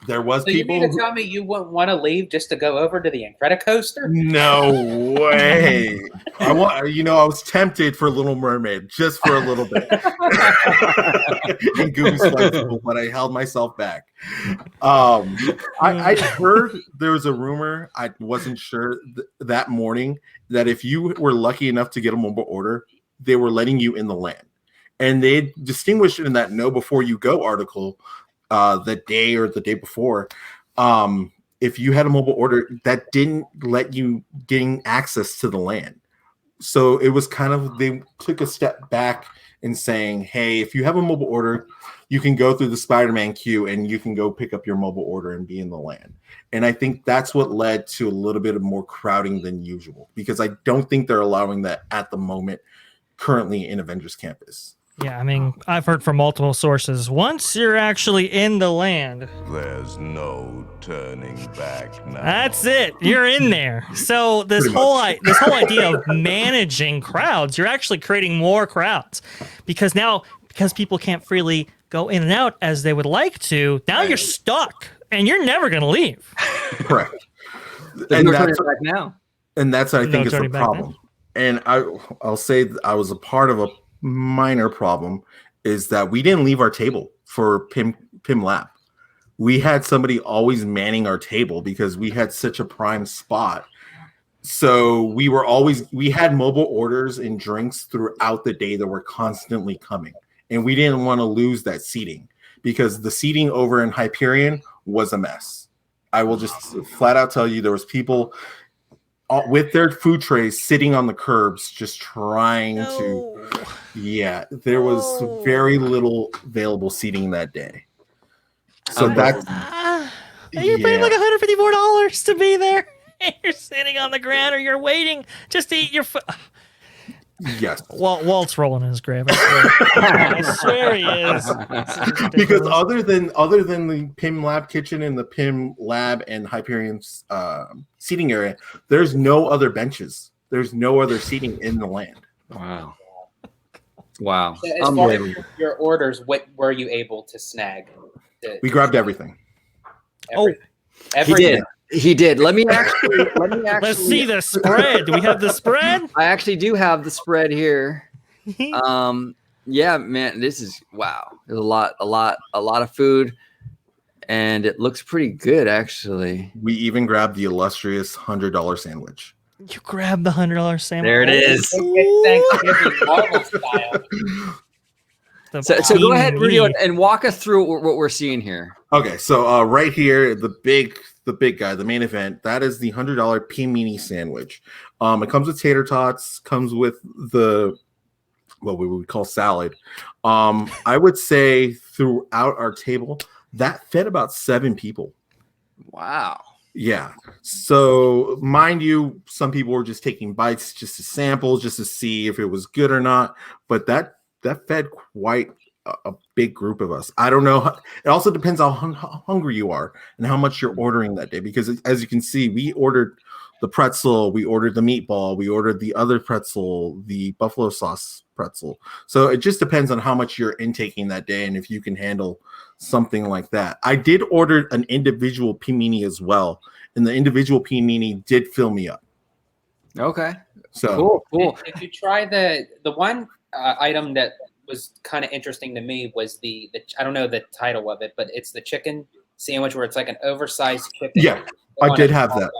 There was So people. you mean to tell me you wouldn't want to leave just to go over to the Incredicoaster? No way. I was tempted for Little Mermaid just for a little bit. And Googoo's flexible, but I held myself back. I heard there was a rumor, I wasn't sure that morning, that if you were lucky enough to get a mobile order, they were letting you in the land. And they distinguished it in that Know Before You Go article the day or the day before. If you had a mobile order, that didn't let you gain access to the land. So it was kind of, they took a step back in saying, hey, if you have a mobile order, you can go through the Spider-Man queue and you can go pick up your mobile order and be in the land. And I think that's what led to a little bit of more crowding than usual, because I don't think they're allowing that at the moment currently in Avengers Campus. Yeah, I mean, I've heard from multiple sources. Once you're actually in the land, there's no turning back now. That's it. You're in there. So this whole idea of managing crowds, you're actually creating more crowds because people can't freely go in and out as they would like to. Now you're stuck and you're never going to leave. Correct. And that's back now. And that's I think is the problem. And I'll say I was a part of a minor problem is that we didn't leave our table for Pim Lab. We had somebody always manning our table because we had such a prime spot. So we had mobile orders and drinks throughout the day that were constantly coming. And we didn't want to lose that seating because the seating over in Hyperion was a mess. I will just flat out tell you there was people with their food trays sitting on the curbs just trying to. Yeah, there was very little available seating that day. So that's you're paying like $154 to be there. You're sitting on the ground or you're waiting just to eat your food. Yes. Walt's rolling in his grave. I swear he is. Because other than the Pim Lab kitchen and the Pim Lab and Hyperion's seating area, there's no other benches. There's no other seating in the land. Wow. As far as your orders, what were you able to snag? We grabbed everything. Everything. He did. Let me actually. Let's see the spread. Do we have the spread? I actually do have the spread here. Yeah, man, this is wow. There's a lot of food, and it looks pretty good actually. We even grabbed the illustrious $100 sandwich. You grabbed the $100 sandwich. There it is. Thanksgiving Marvel style. So go ahead, Rudio, and walk us through what we're seeing here. Okay, so right here, the big guy, the main event, that is the $100 P-Mini sandwich. It comes with tater tots, comes with what we would call salad. I would say throughout our table, that fed about 7 people. Wow. Yeah. So mind you, some people were just taking bites just to sample, just to see if it was good or not. But that fed quite a big group of us. I don't know. It also depends on how hungry you are and how much you're ordering that day. Because as you can see, we ordered the pretzel, we ordered the meatball, we ordered the other pretzel, the buffalo sauce pretzel. So it just depends on how much you're intaking that day and if you can handle something like that. I did order an individual P-Mini as well, and the individual P-Mini did fill me up. Okay. So cool. Did you try the one item that was kind of interesting to me was the I don't know the title of it, but it's the chicken sandwich where it's like an oversized chicken. Yeah, I did have that.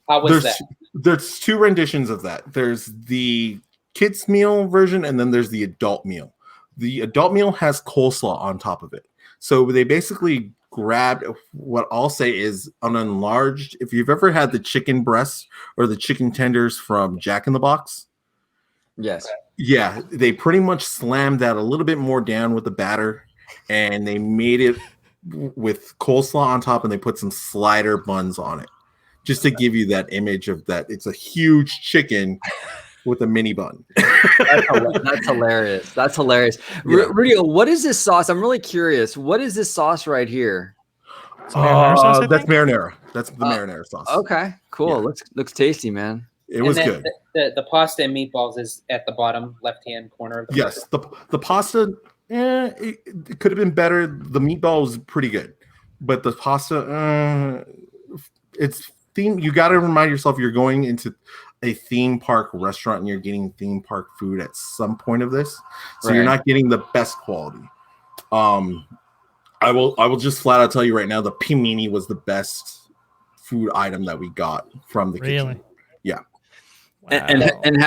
How was that? There's 2 renditions of that. There's the kids meal version, and then there's the adult meal. The adult meal has coleslaw on top of it. So they basically grabbed what I'll say is an enlarged. If you've ever had the chicken breasts or the chicken tenders from Jack in the Box, yes, Yeah, they pretty much slammed that a little bit more down with the batter, and they made it with coleslaw on top, and they put some slider buns on it, just to give you that image of that. It's a huge chicken with a mini bun. That's hilarious. That's hilarious. Yeah. Rudio, what is this sauce? I'm really curious. What is this sauce right here? Marinara sauce, I That's think? marinara. That's the marinara sauce. Okay, cool. Yeah. Looks tasty, man. It was and then good. The pasta and meatballs is at the bottom left-hand corner of the Yes, the pasta, it could have been better. The meatball was pretty good, but the pasta, it's theme. You got to remind yourself you're going into a theme park restaurant and you're getting theme park food at some point of this, so you're not getting the best quality. I will just flat out tell you right now, the pimini was the best food item that we got from the kitchen. Yeah. Wow. And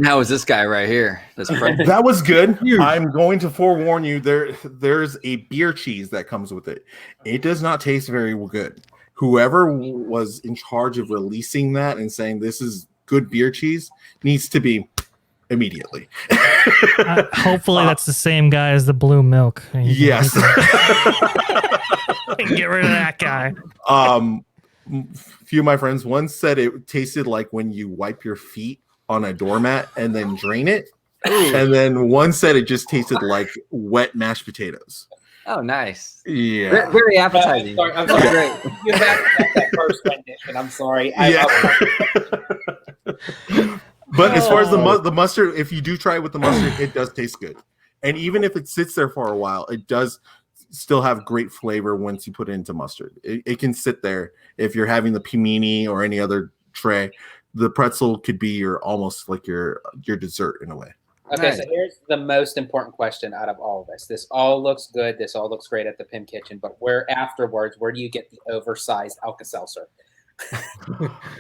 how is this guy right here? That was good. I'm going to forewarn you. There's a beer cheese that comes with it. It does not taste very good. Whoever was in charge of releasing that and saying this is good beer cheese needs to be immediately. Hopefully that's the same guy as the blue milk. Yes. Get rid of that guy. Few of my friends once said it tasted like when you wipe your feet on a doormat and then drain it. And then one said it just tasted like wet mashed potatoes. Oh, nice. Yeah. Very appetizing. I'm sorry. Great. You have that first rendition. I'm sorry. But as far as the mustard, if you do try it with the mustard, it does taste good. And even if it sits there for a while, it does still have great flavor once you put it into mustard. It can sit there. If you're having the pimini or any other tray, the pretzel could be almost like your dessert in a way. Okay, Nice. so here's the most important question out of all of this. This all looks good. This all looks great at the Pim Kitchen, but where do you get the oversized Alka-Seltzer?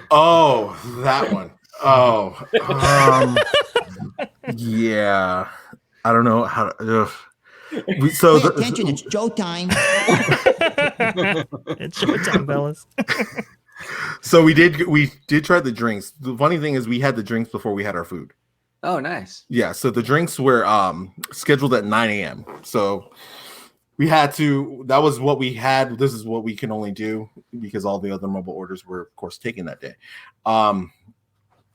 Oh, that one. Oh, yeah. I don't know how to. So Pay attention, it's showtime. It's showtime, fellas. So we did try the drinks. The funny thing is we had the drinks before we had our food. Oh, nice. Yeah, so the drinks were scheduled at 9 a.m. So we had to, that was what we had. This is what we can only do because all the other mobile orders were, of course, taken that day.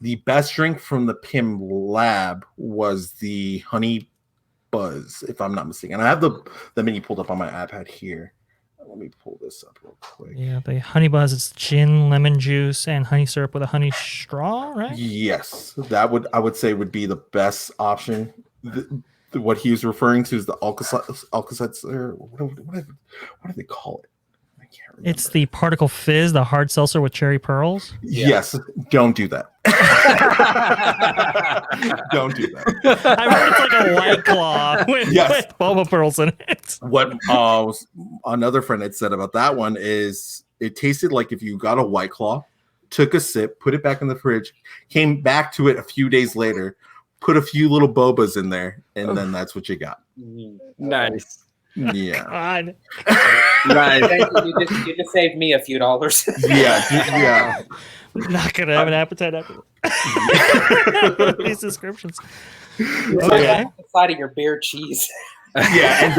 The best drink from the Pim lab was the Honey Buzz, if I'm not mistaken. And I have the menu pulled up on my iPad here. Let me pull this up real quick. Yeah, the honey buzz is gin, lemon juice, and honey syrup with a honey straw, right? Yes, that I would say would be the best option. What he was referring to is the Alka-Seltzer. What do they call it? I can't remember. It's the particle fizz, the hard seltzer with cherry pearls. Yes, don't do that. Don't do that. I heard it's like a White Claw with boba pearls in it. What another friend had said about that one is it tasted like if you got a White Claw, took a sip, put it back in the fridge, came back to it a few days later, put a few little bobas in there, and then that's what you got. Nice. Yeah. God. Nice. You just saved me a few dollars. Yeah. Not gonna have an appetite after these descriptions. Okay. The side of your beer cheese. Yeah, and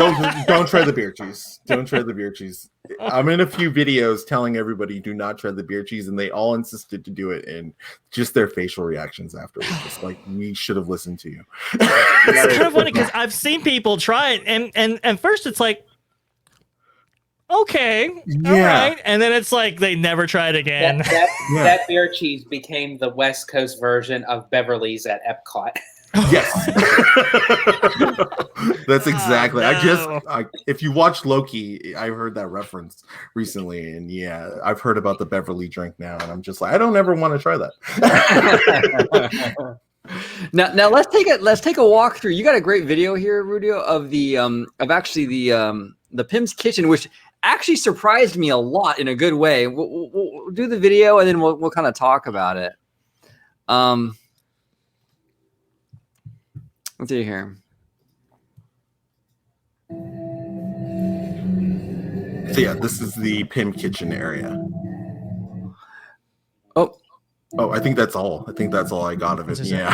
don't try the beer cheese. Don't try the beer cheese. I'm in a few videos telling everybody do not try the beer cheese, and they all insisted to do it, and just their facial reactions afterwards, just like we should have listened to you. It's kind of funny because I've seen people try it, and first it's like, okay, all right, and then it's like they never tried again. That beer cheese became the West Coast version of Beverly's at Epcot. Yes. That's exactly. No. If you watch Loki, I heard that reference recently, and yeah, I've heard about the Beverly drink now, and I'm just like, I don't ever want to try that. Now let's take a walk through. You got a great video here, Rudio, of the Pim's Kitchen, which actually surprised me a lot in a good way. We'll do the video and then we'll kind of talk about it. Let's see here. So yeah, this is the Pim Kitchen area. Oh, I think that's all. I think that's all I got of it. Yeah.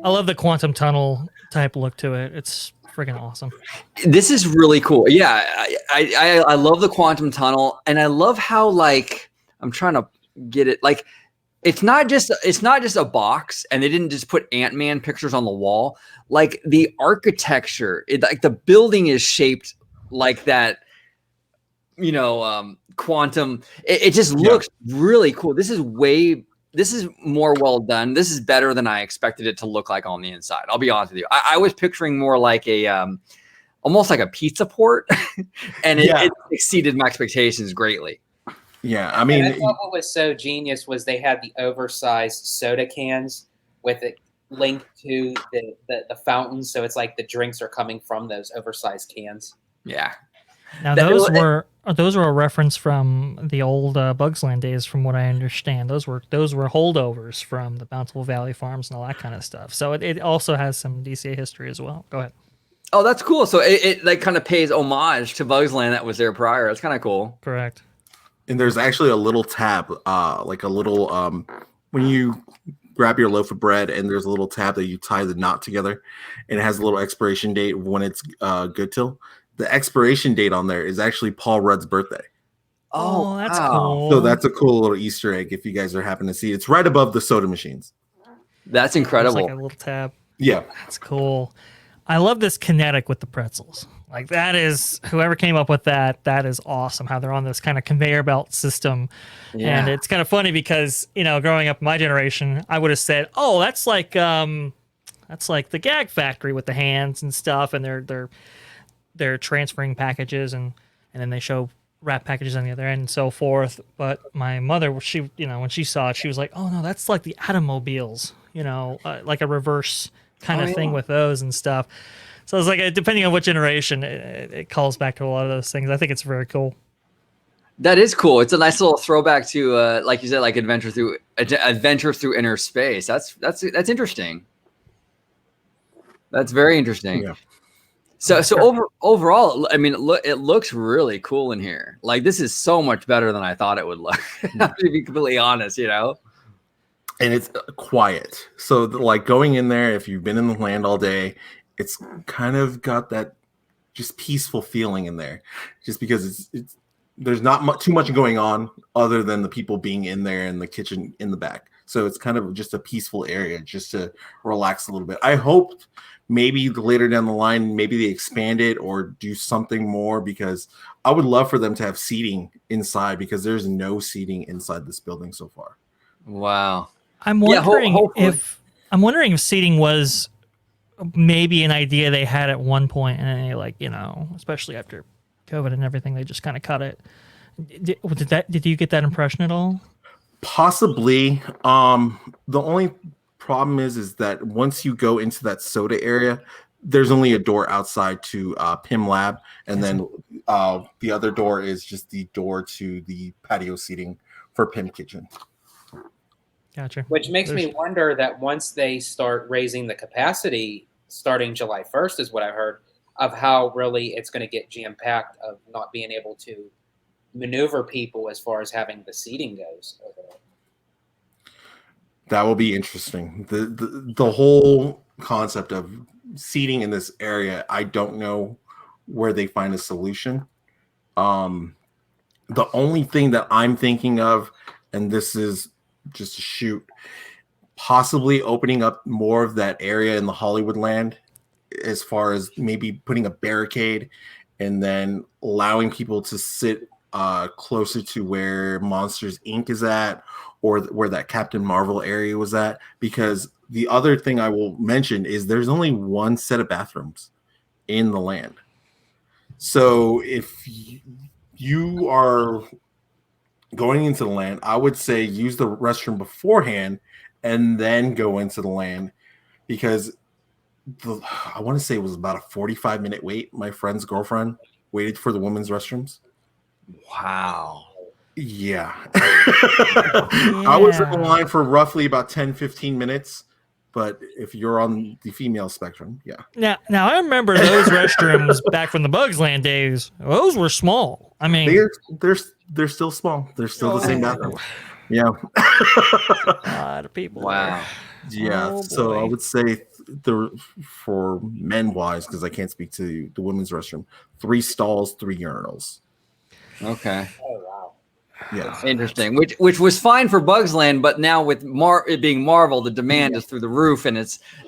I love the quantum tunnel type look to it. It's freaking awesome. This is really cool. Yeah, I love the quantum tunnel, and I love how like I'm trying to get it like it's not just a box, and they didn't just put Ant-Man pictures on the wall. Like the architecture, like the building is shaped like that. Quantum. It just looks really cool. This is more well done. This is better than I expected it to look like on the inside. I'll be honest with you. I was picturing more like a almost like a pizza port, and it exceeded my expectations greatly. Yeah, I mean, and I thought what was so genius was they had the oversized soda cans with it linked to the fountain, so it's like the drinks are coming from those oversized cans. Yeah. Now those were a reference from the old Bugs Land days, from what I understand. Those were holdovers from the Bountiful Valley farms and all that kind of stuff. So it also has some DCA history as well. Go ahead. Oh, that's cool. So it like kind of pays homage to Bugs Land that was there prior. That's kind of cool. Correct. And there's actually a little tab, like a little when you grab your loaf of bread, and there's a little tab that you tie the knot together, and it has a little expiration date of when it's good till. The expiration date on there is actually Paul Rudd's birthday. Oh, that's wow. cool. So that's a cool little Easter egg if you guys are happen to see. It's right above the soda machines. That's incredible. It's like a little tab. Yeah. That's cool. I love this kinetic with the pretzels. Like that is, whoever came up with that is awesome. How they're on this kind of conveyor belt system. Yeah. And it's kind of funny because, growing up in my generation, I would have said, oh, that's like the Gag Factory with the hands and stuff. And they're transferring packages and then they show wrap packages on the other end and so forth. But my mother, she, when she saw it, she was like, oh no, that's like the Atomobiles, like a reverse kind of thing with those and stuff. So it's like, depending on what generation, it calls back to a lot of those things. I think it's very cool. That is cool. It's a nice little throwback to, like you said, like adventure through inner space. That's interesting. That's very interesting. Yeah. So overall, I mean, it looks really cool in here. Like this is so much better than I thought it would look. To be completely honest, And it's quiet. So like going in there, if you've been in the land all day, it's kind of got that just peaceful feeling in there, just because it's there's not too much going on other than the people being in there in the kitchen in the back. So it's kind of just a peaceful area just to relax a little bit. I hope maybe later down the line, maybe they expand it or do something more, because I would love for them to have seating inside, because there's no seating inside this building so far. Wow. I'm wondering if seating was maybe an idea they had at one point, and they especially after COVID and everything, they just kind of cut it. Did you get that impression at all? Possibly. The only problem is that once you go into that soda area, there's only a door outside to PIM Lab, and then the other door is just the door to the patio seating for PIM Kitchen. Gotcha. Which makes me wonder that once they start raising the capacity starting July 1st, is what I heard, of how really it's going to get jam-packed, of not being able to maneuver people as far as having the seating goes over there. That will be interesting. The whole concept of seating in this area, I don't know where they find a solution. The only thing that I'm thinking of, and this is just a shoot, possibly opening up more of that area in the Hollywood land, as far as maybe putting a barricade and then allowing people to sit closer to where Monsters Inc. is at, or where that Captain Marvel area was at. Because the other thing I will mention is there's only one set of bathrooms in the land. So if you are going into the land, I would say use the restroom beforehand and then go into the land, because I want to say it was about a 45-minute wait. My friend's girlfriend waited for the women's restrooms. Wow. Yeah. I was in the line for roughly about 10-15 minutes, but if you're on the female spectrum, yeah. Now I remember those restrooms back from the Bugs Land days. Those were small. I mean, they're still small. They're still the same bathroom. Yeah. A lot of people. Wow. Yeah. Oh, So I boy. would say for men wise, because I can't speak to the women's restroom, 3 stalls, 3 urinals. Okay. Oh wow. Yeah. Interesting. Which was fine for Bugs Land, but now with it being Marvel, the demand is through the roof, and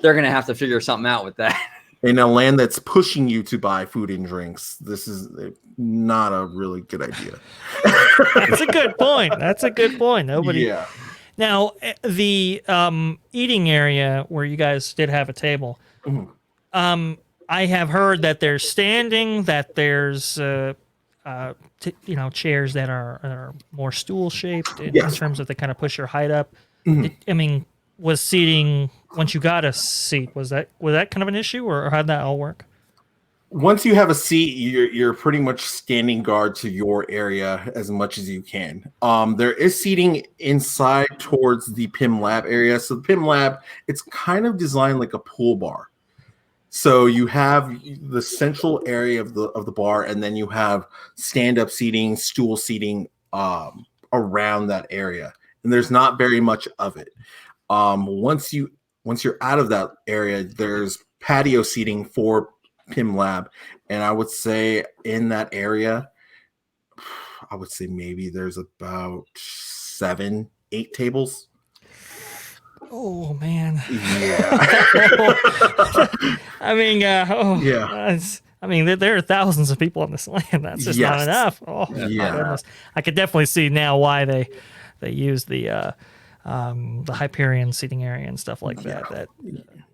they're gonna have to figure something out with that. In a land that's pushing you to buy food and drinks, this is not a really good idea. That's a good point. That's a good point. Nobody. Yeah. Now, the eating area where you guys did have a table, Mhm. I have heard that there's standing, that there's chairs that are more stool shaped in Yes. terms of they kind of push your height up. Mhm. I mean, was seating once you got a seat, was that kind of an issue, or how'd that all work? Once you have a seat, you're pretty much standing guard to your area as much as you can. There is seating inside towards the PIM lab area. So the PIM lab, it's kind of designed like a pool bar. So you have the central area of the bar, and then you have stand-up seating, stool seating around that area. And there's not very much of it. Once you're out of that area, there's patio seating for PIM lab, and I would say in that area, I would say maybe there's about 7, 8 tables. Oh man. Yeah. I mean, Yeah. I mean, there are thousands of people on this land. That's just not Yes. enough. Oh, my Yeah. goodness. I could definitely see now why they use the Hyperion seating area and stuff like that. That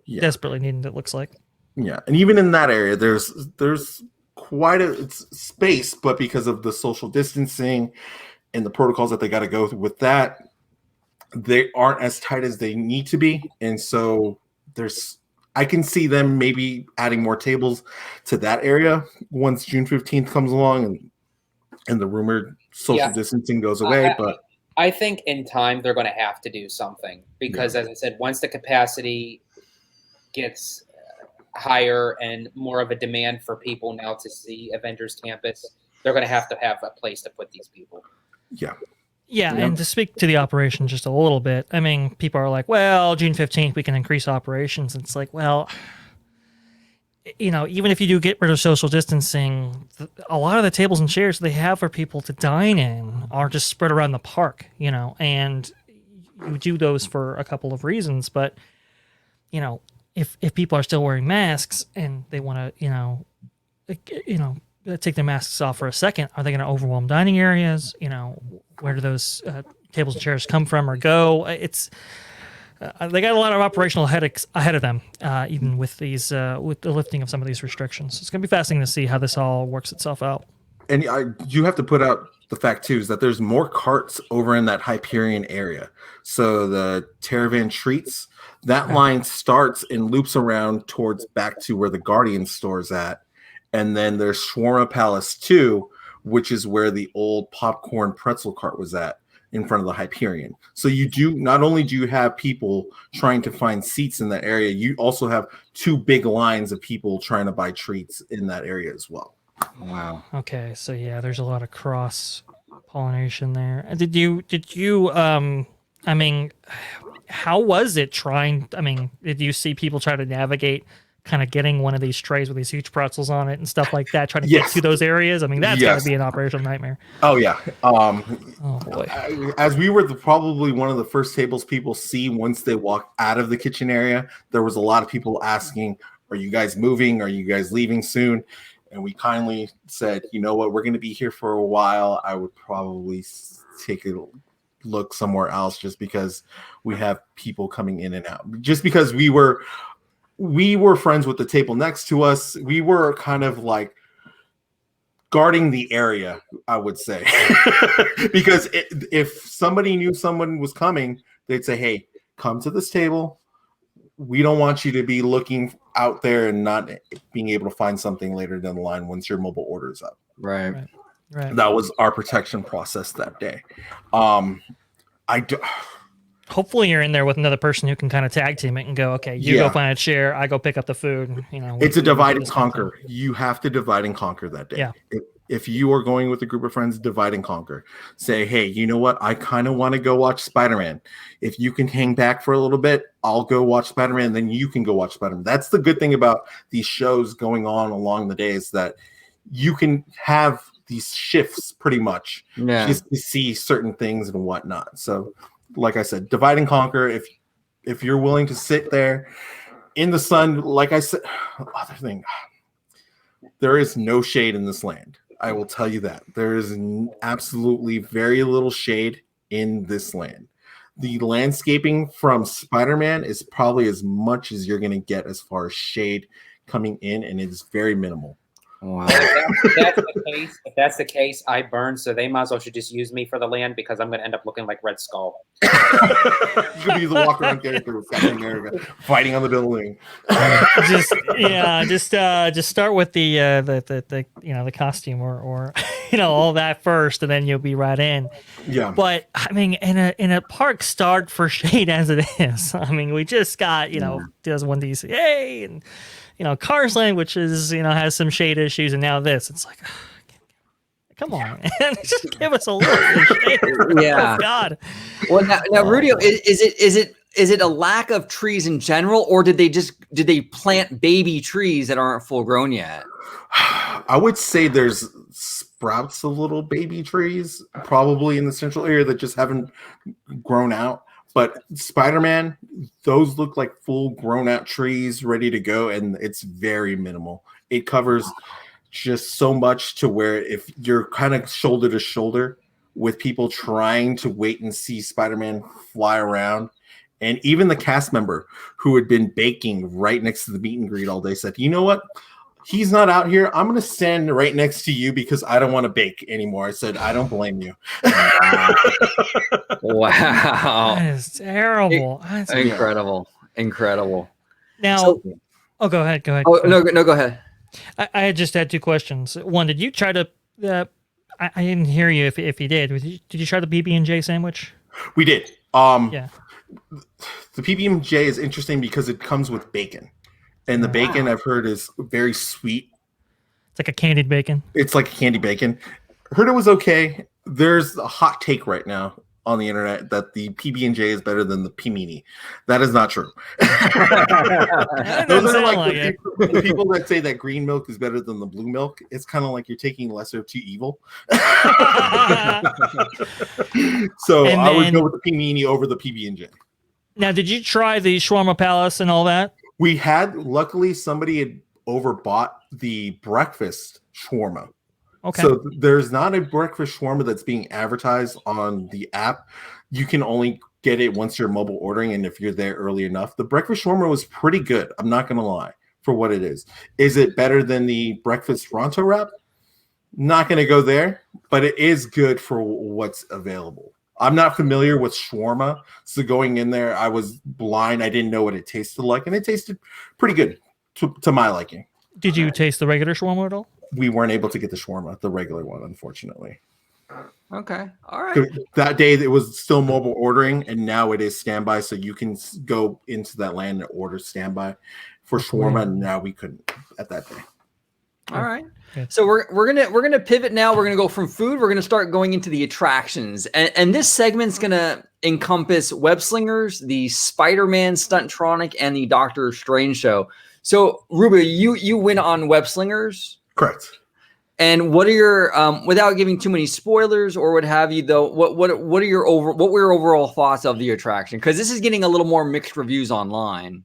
Yeah. desperately needed. It looks like. Yeah, and even in that area, there's quite a space, but because of the social distancing and the protocols that they got to go through with that, they aren't as tight as they need to be, and so I can see them maybe adding more tables to that area once June 15th comes along and the rumored social distancing goes away. But I think in time they're going to have to do something because, as I said, once the capacity gets higher and more of a demand for people now to see Avengers Campus, they're going to have a place to put these people. Yeah, and to speak to the operation just a little bit, I mean, people are like, well, June 15th, we can increase operations. It's like, well, even if you do get rid of social distancing, a lot of the tables and chairs they have for people to dine in are just spread around the park, and you do those for a couple of reasons. But, if people are still wearing masks and they want to, take their masks off for a second, are they going to overwhelm dining areas? Where do those tables and chairs come from or go? It's they got a lot of operational headaches ahead of them, even with these with the lifting of some of these restrictions. It's going to be fascinating to see how this all works itself out. And you have to put out the fact too is that there's more carts over in that Hyperion area. So the Terravan Treats, that line starts and loops around towards back to where the Guardian store's at. And then there's Shawarma Palace 2, which is where the old popcorn pretzel cart was at in front of the Hyperion. So not only do you have people trying to find seats in that area, you also have 2 big lines of people trying to buy treats in that area as well. Wow. Okay, so yeah, there's a lot of cross pollination there. Did you I mean, how was it trying? I mean, did you see people try to navigate kind of getting one of these trays with these huge pretzels on it and stuff like that, trying to get to those areas? I mean, that's got to be an operational nightmare. Oh, yeah. Oh, boy. As we were probably one of the first tables people see once they walk out of the kitchen area, there was a lot of people asking, are you guys moving? Are you guys leaving soon? And we kindly said, you know what, we're going to be here for a while. I would probably take a look somewhere else just because we have people coming in and out. Just because we were friends with the table next to us, we were kind of like guarding the area, I would say. Because if somebody knew someone was coming, they'd say, hey, come to this table. We don't want you to be looking out there and not being able to find something later down the line once your mobile order is up. Right. That was our protection process that day. Hopefully you're in there with another person who can kind of tag team it and go, okay, you go find a chair, I go pick up the food. It's a divide and conquer. You have to divide and conquer that day. Yeah. if you are going with a group of friends, divide and conquer. Say, hey, you know what? I kind of want to go watch Spider-Man. If you can hang back for a little bit, I'll go watch Spider-Man. Then you can go watch Spider-Man. That's the good thing about these shows going on along the days, that you can have these shifts pretty much just to see certain things and whatnot. So, like I said, divide and conquer. If you're willing to sit there in the sun, like I said, other thing, there is no shade in this land. I will tell you that. There is absolutely very little shade in this land. The landscaping from Spider-Man is probably as much as you're going to get as far as shade coming in, and it's very minimal. Wow. If that's the case, I burn, so they might as well should just use me for the land, because I'm going to end up looking like Red Skull. You could be the walk around character with Captain America fighting on the building. just start with the costume or all that first, and then you'll be right in. Yeah. But I mean, in a park starved for shade as it is, I mean, we just got 2001 DC, yay, and Cars Land, which is has some shade issues, and now this. It's like, come on, man. Just give us a little bit of shade. Yeah. Oh, God. Well, now Rudio, is it a lack of trees in general, or did they plant baby trees that aren't full grown yet? I would say there's sprouts of little baby trees probably in the central area that just haven't grown out. But Spider-Man, those look like full grown out trees ready to go, and it's very minimal. It covers just so much to where if you're kind of shoulder to shoulder with people trying to wait and see Spider-Man fly around, and even the cast member who had been baking right next to the meet and greet all day said, you know what? He's not out here. I'm going to stand right next to you because I don't want to bake anymore. I said, I don't blame you. Wow. That is terrible. That's Incredible. Now, go ahead. Oh, no, go ahead. I just had two questions. One, did you try to? I didn't hear you. If you did, did you try the PB&J sandwich? We did. Yeah. The PB&J is interesting because it comes with bacon. And the bacon I've heard is very sweet. It's like a candied bacon. It's like a candy bacon. Heard it was okay. There's a hot take right now on the internet that the PB&J is better than the P-Mini. That is not true. Those are like the people that say that green milk is better than the blue milk. It's kind of like you're taking lesser of two evil. So I would go with the P-Mini over the PB&J. Now, did you try the Shawarma Palace and all that? We had, luckily, somebody had overbought the breakfast shawarma. Okay. So there's not a breakfast shawarma that's being advertised on the app. You can only get it once you're mobile ordering, and if you're there early enough. The breakfast shawarma was pretty good. I'm not going to lie, for what it is. Is it better than the breakfast Ronto wrap? Not going to go there, but it is good for what's available. I'm not familiar with shawarma, so going in there, I was blind. I didn't know what it tasted like, and it tasted pretty good to my liking. Did you taste the regular shawarma at all? We weren't able to get the shawarma, the regular one, unfortunately. Okay, all right. That day, it was still mobile ordering, and now it is standby, so you can go into that land and order standby for shawarma, and now we couldn't at that day. All right. So we're gonna pivot now. We're gonna go from food. We're gonna start going into the attractions, and this segment's gonna encompass Web Slingers, the Spider-Man Stuntronic, and the Doctor Strange show. So Ruby, you went on Web Slingers, correct? And what are your without giving too many spoilers or what have you though? What were your overall thoughts of the attraction? Because this is getting a little more mixed reviews online.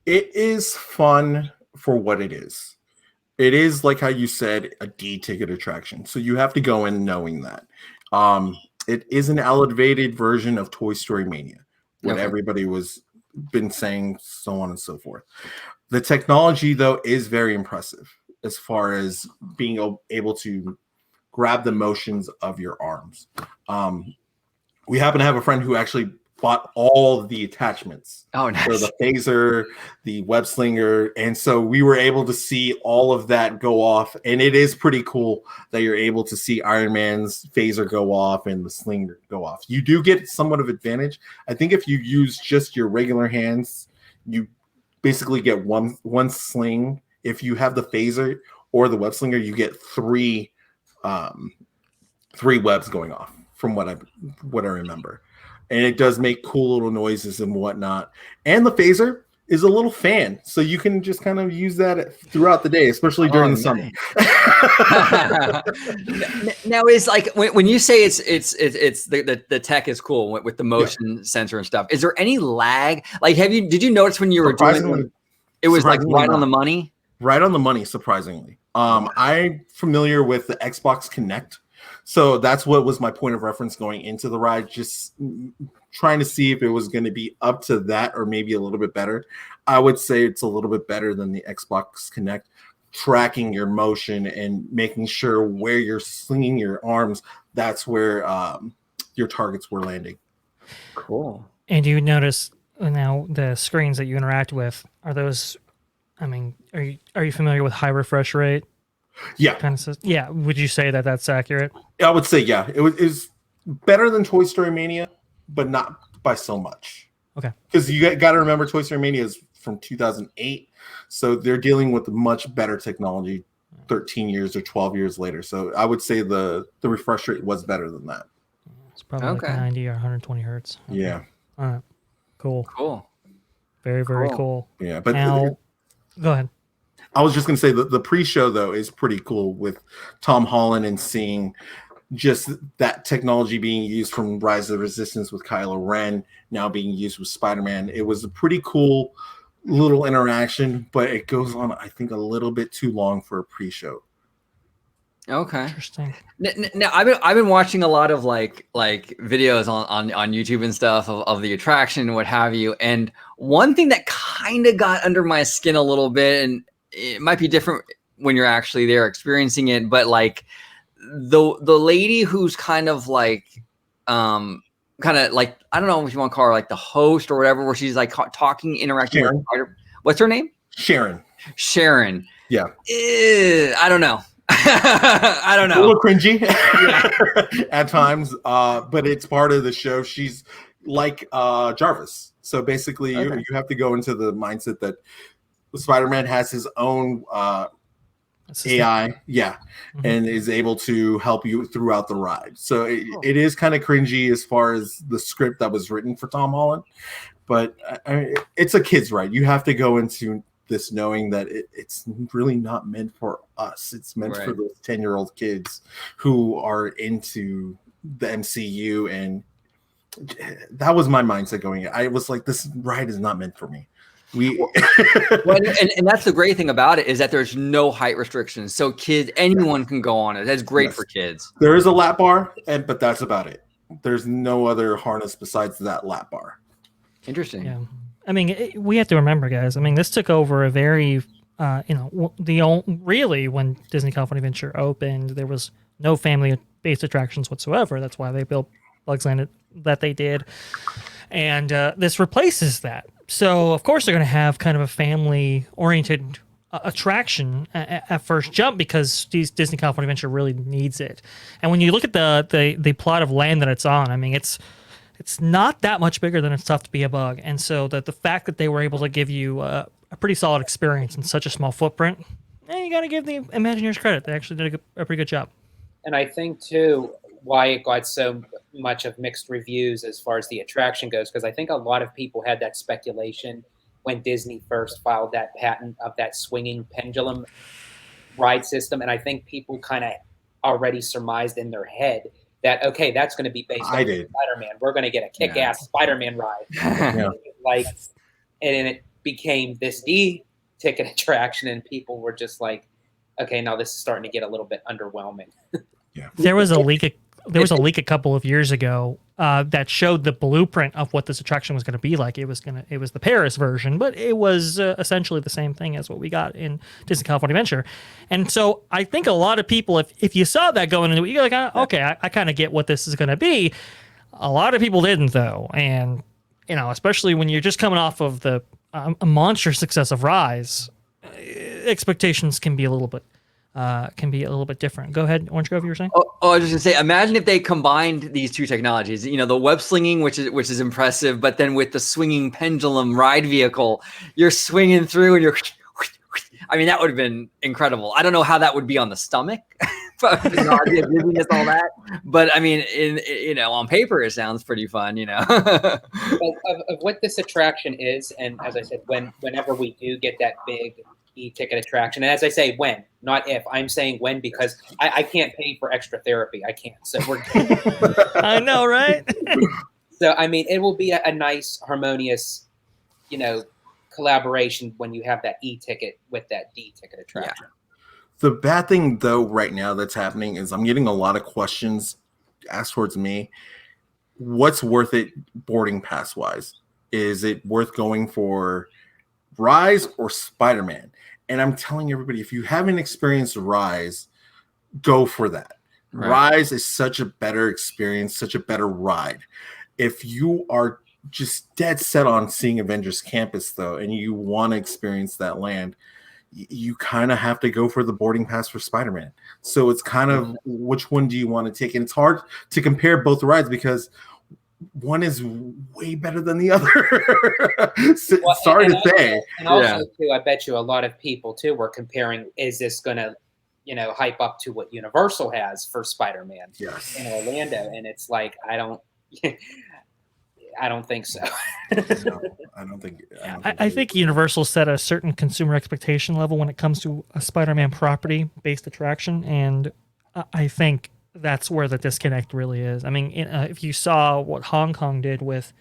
It is fun for what it is. It is, like how you said, a D-ticket attraction. So you have to go in knowing that. It is an elevated version of Toy Story Mania, what everybody was been saying, so on and so forth. The technology, though, is very impressive as far as being able to grab the motions of your arms. We happen to have a friend who actually bought all the attachments. Oh, nice. So the phaser, the web slinger, and so we were able to see all of that go off, and it is pretty cool that you're able to see Iron Man's phaser go off and the slinger go off. You do get somewhat of advantage. I think if you use just your regular hands, you basically get one sling. If you have the phaser, or the web slinger, you get three webs going off from what I remember. And it does make cool little noises and whatnot. And the phaser is a little fan, so you can just kind of use that throughout the day, especially during the summer. Now, is like when you say it's the tech is cool with the motion sensor and stuff. Is there any lag? Like, did you notice when you were doing it was like right on the money? Right on the money, surprisingly. I'm familiar with the Xbox Connect, so that's what was my point of reference going into the ride. Just trying to see if it was going to be up to that or maybe a little bit better. I would say it's a little bit better than the Xbox Connect, tracking your motion and making sure where you're slinging your arms, that's where your targets were landing. Cool. And you notice now the screens that you interact with, are those, I mean, are you familiar with high refresh rate? Yeah. Yeah. Would you say that that's accurate? I would say, yeah. It was better than Toy Story Mania, but not by so much. Okay. Because you got to remember, Toy Story Mania is from 2008, so they're dealing with much better technology 13 years or 12 years later. So I would say the refresh rate was better than that. It's probably like 90 or 120 hertz. Okay. Yeah. All right. Cool. Very, very cool. Yeah, but now, go ahead. I was just going to say the pre-show, though, is pretty cool with Tom Holland and seeing just that technology being used from Rise of the Resistance with Kylo Ren, now being used with Spider-Man. It was a pretty cool little interaction, but it goes on, I think, a little bit too long for a pre-show. Okay. Interesting. Now I've been watching a lot of like videos on YouTube and stuff of the attraction and what have you. And one thing that kind of got under my skin a little bit, and it might be different when you're actually there experiencing it, but like the lady who's kind of like I don't know if you want to call her like the host or whatever, where she's like talking, interacting with Spider. What's her name? Sharon. Yeah. I don't know. I don't know. A little cringy at times, but it's part of the show. She's like Jarvis. So basically, you have to go into the mindset that Spider-Man has his own AI, and is able to help you throughout the ride. So it is kind of cringy as far as the script that was written for Tom Holland, but it's a kid's ride. You have to go into this knowing that it's really not meant for us. It's meant for those 10-year-old kids who are into the MCU, and that was my mindset going in. I was like, this ride is not meant for me. And that's the great thing about it, is that there's no height restrictions, so anyone can go on it. That's great for kids. There is a lap bar, but that's about it. There's no other harness besides that lap bar. Interesting. Yeah. I mean, we have to remember, guys. I mean, this took over a very, really when Disney California Adventure opened, there was no family-based attractions whatsoever. That's why they built Bugs Land that they did, and this replaces that. So, of course, they're going to have kind of a family-oriented attraction at first jump, because Disney California Adventure really needs it. And when you look at the plot of land that it's on, I mean, it's not that much bigger than It's Tough to Be a Bug. And so the fact that they were able to give you a pretty solid experience in such a small footprint, you got to give the Imagineers credit. They actually did a pretty good job. And I think, too, why it got so much of mixed reviews as far as the attraction goes, because I think a lot of people had that speculation when Disney first filed that patent of that swinging pendulum ride system. And I think people kind of already surmised in their head that, okay, that's going to be based on Spider-Man. We're going to get a kick-ass Spider-Man ride. And it became this ticket attraction, and people were just like, okay, now this is starting to get a little bit underwhelming. There was a leak a couple of years ago that showed the blueprint of what this attraction was going to be like. It was the Paris version, but it was essentially the same thing as what we got in Disney California Adventure. And so I think a lot of people, if you saw that going into it, you're like, okay, I kind of get what this is going to be. A lot of people didn't, though, and especially when you're just coming off of a monster success of Rise, expectations can be a little bit different. Go ahead, Orange Grove, you were saying? I was just gonna say, imagine if they combined these two technologies. The web slinging, which is impressive, but then with the swinging pendulum ride vehicle, you're swinging through and you're. I mean, that would have been incredible. I don't know how that would be on the stomach, but dizziness, all that. But I mean, on paper, it sounds pretty fun. Of what this attraction is, and as I said, whenever we do get that big e-ticket attraction, and as I say, when, not if. I'm saying when because I can't pay for extra therapy. I can't. So we're. I know, right? So I mean, it will be a nice, harmonious, collaboration when you have that e-ticket with that D-ticket attraction. The bad thing, though, right now that's happening is I'm getting a lot of questions asked towards me. What's worth it boarding pass wise? Is it worth going for Rise or Spider-Man? And I'm telling everybody, if you haven't experienced Rise, go for that. Right. Rise is such a better experience, such a better ride. If you are just dead set on seeing Avengers Campus, though, and you want to experience that land, you kind of have to go for the boarding pass for Spider-Man. So it's kind of which one do you want to take? And it's hard to compare both rides because one is way better than the other. Sorry to say. And also, too, I bet you a lot of people, too, were comparing, is this going to, hype up to what Universal has for Spider-Man in Orlando? And it's like, I don't think so. No, I think Universal set a certain consumer expectation level when it comes to a Spider-Man property-based attraction, and I think that's where the disconnect really is. I mean, if you saw what Hong Kong did with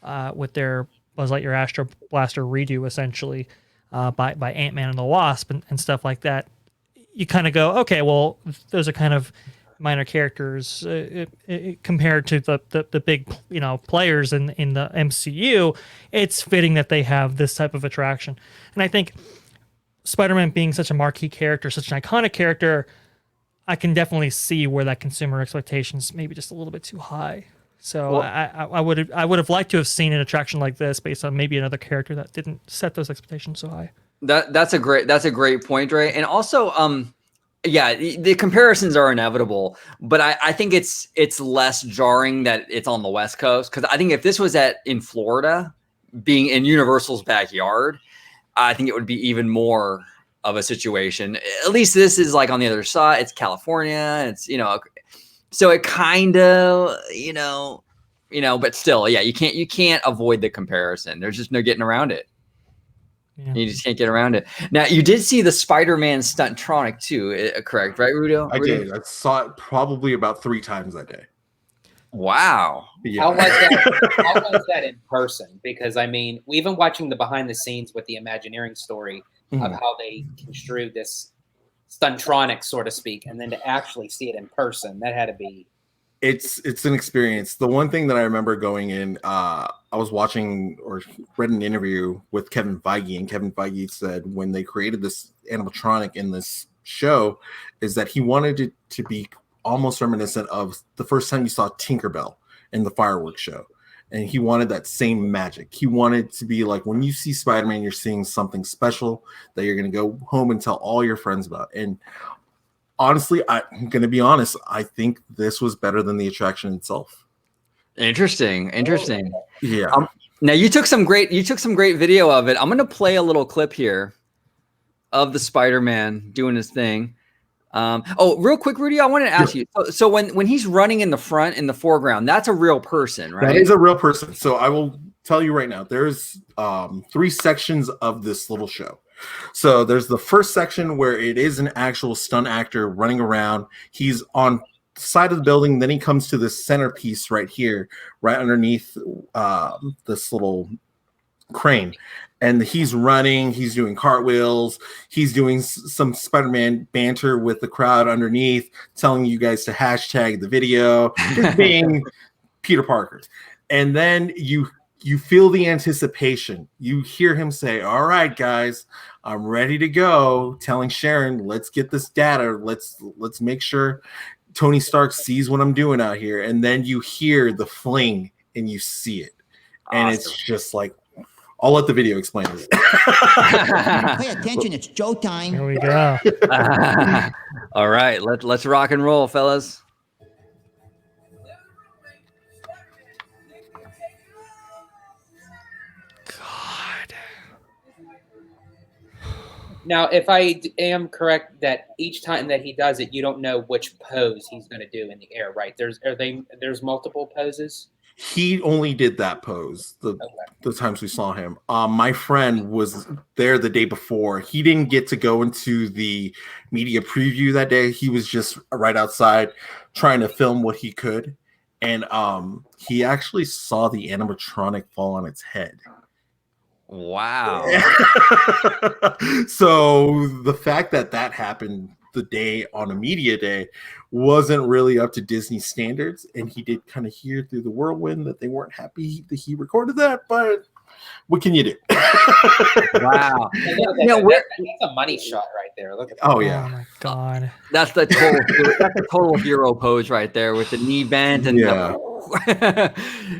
their Buzz Lightyear Astro Blaster redo, essentially by Ant-Man and the Wasp and stuff like that, you kind of go, okay, well, those are kind of minor characters compared to the big players in the MCU. It's fitting that they have this type of attraction, and I think Spider-Man being such a marquee character, such an iconic character, I can definitely see where that consumer expectations maybe just a little bit too high. So I would have liked to have seen an attraction like this based on maybe another character that didn't set those expectations so high. That's a great point, Ray. And also, the comparisons are inevitable, but I think it's less jarring that it's on the West Coast, because I think if this was in Florida, being in Universal's backyard, I think it would be even more of a situation. At least this is like on the other side. It's California. It's so it kind of but still, you can't avoid the comparison. There's just no getting around it. Yeah. You just can't get around it. Now, you did see the Spider-Man Stuntronic too, correct? Right, Rudio? I did. I saw it probably about 3 times that day. Wow. Yeah. How was that in person? Because, I mean, even watching the behind the scenes with the Imagineering story of how they construed this Stuntronic, so to speak, and then to actually see it in person, that had to be... It's an experience. The one thing that I remember going in, I was watching or read an interview with Kevin Feige, and Kevin Feige said when they created this animatronic in this show, is that he wanted it to be almost reminiscent of the first time you saw Tinkerbell in the fireworks show. And he wanted that same magic. He wanted to be like, when you see Spider-Man, you're seeing something special that you're going to go home and tell all your friends about. And honestly, I'm going to be honest, I think this was better than the attraction itself. Interesting. Yeah. Now you took some great video of it. I'm going to play a little clip here of the Spider-Man doing his thing. Real quick, Rudy, I wanted to ask you. So when he's running in the front, in the foreground, that's a real person, right? That is a real person. So I will tell you right now, there's 3 sections of this little show. So there's the first section where it is an actual stunt actor running around. He's on the side of the building. Then he comes to this centerpiece right here, right underneath this little crane. And he's running, he's doing cartwheels, he's doing some Spider-Man banter with the crowd underneath, telling you guys to hashtag the video, just being Peter Parker. And then you feel the anticipation. You hear him say, "All right, guys, I'm ready to go," telling Sharon, "Let's get this data. Let's make sure Tony Stark sees what I'm doing out here." And then you hear the fling and you see it. And It's just like, I'll let the video explain it. Pay attention, it's Joe time. Here we go. All right, let's rock and roll, fellas. God. Now, if I am correct, that each time that he does it, you don't know which pose he's going to do in the air, right? There's multiple poses. He only did that pose the times we saw him. My friend was there the day before. He didn't get to go into the media preview that day. He was just right outside trying to film what he could. And he actually saw the animatronic fall on its head. Wow. So the fact that happened the day on a media day wasn't really up to Disney standards, and he did kind of hear through the whirlwind that they weren't happy that he recorded that, but what can you do? Wow. That's a money shot right there. Look at that. Oh yeah. Oh my god. That's the total hero pose right there with the knee bent and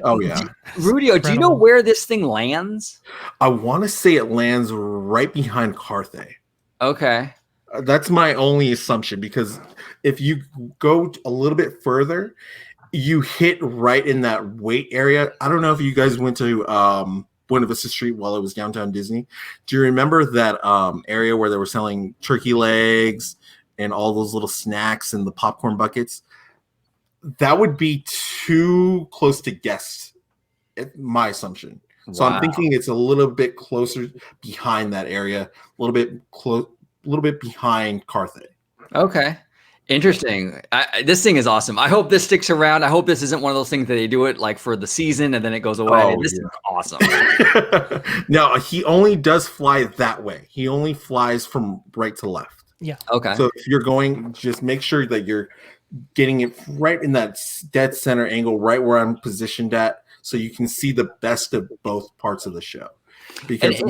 Oh yeah. Rudio, do you know where this thing lands? I want to say it lands right behind Carthay. Okay. That's my only assumption, because if you go a little bit further, you hit right in that weight area. I don't know if you guys went to Buena Vista Street while it was downtown Disney. Do you remember that area where they were selling turkey legs and all those little snacks and the popcorn buckets? That would be too close to guests, my assumption. So I'm thinking it's a little bit closer behind that area, a little bit behind Carthay. Okay. Interesting. This thing is awesome. I hope this sticks around. I hope this isn't one of those things that they do it like for the season and then it goes away. This is awesome. No, he only does fly that way. He only flies from right to left. Yeah. Okay. So if you're going, just make sure that you're getting it right in that dead center angle, right where I'm positioned at, so you can see the best of both parts of the show. Because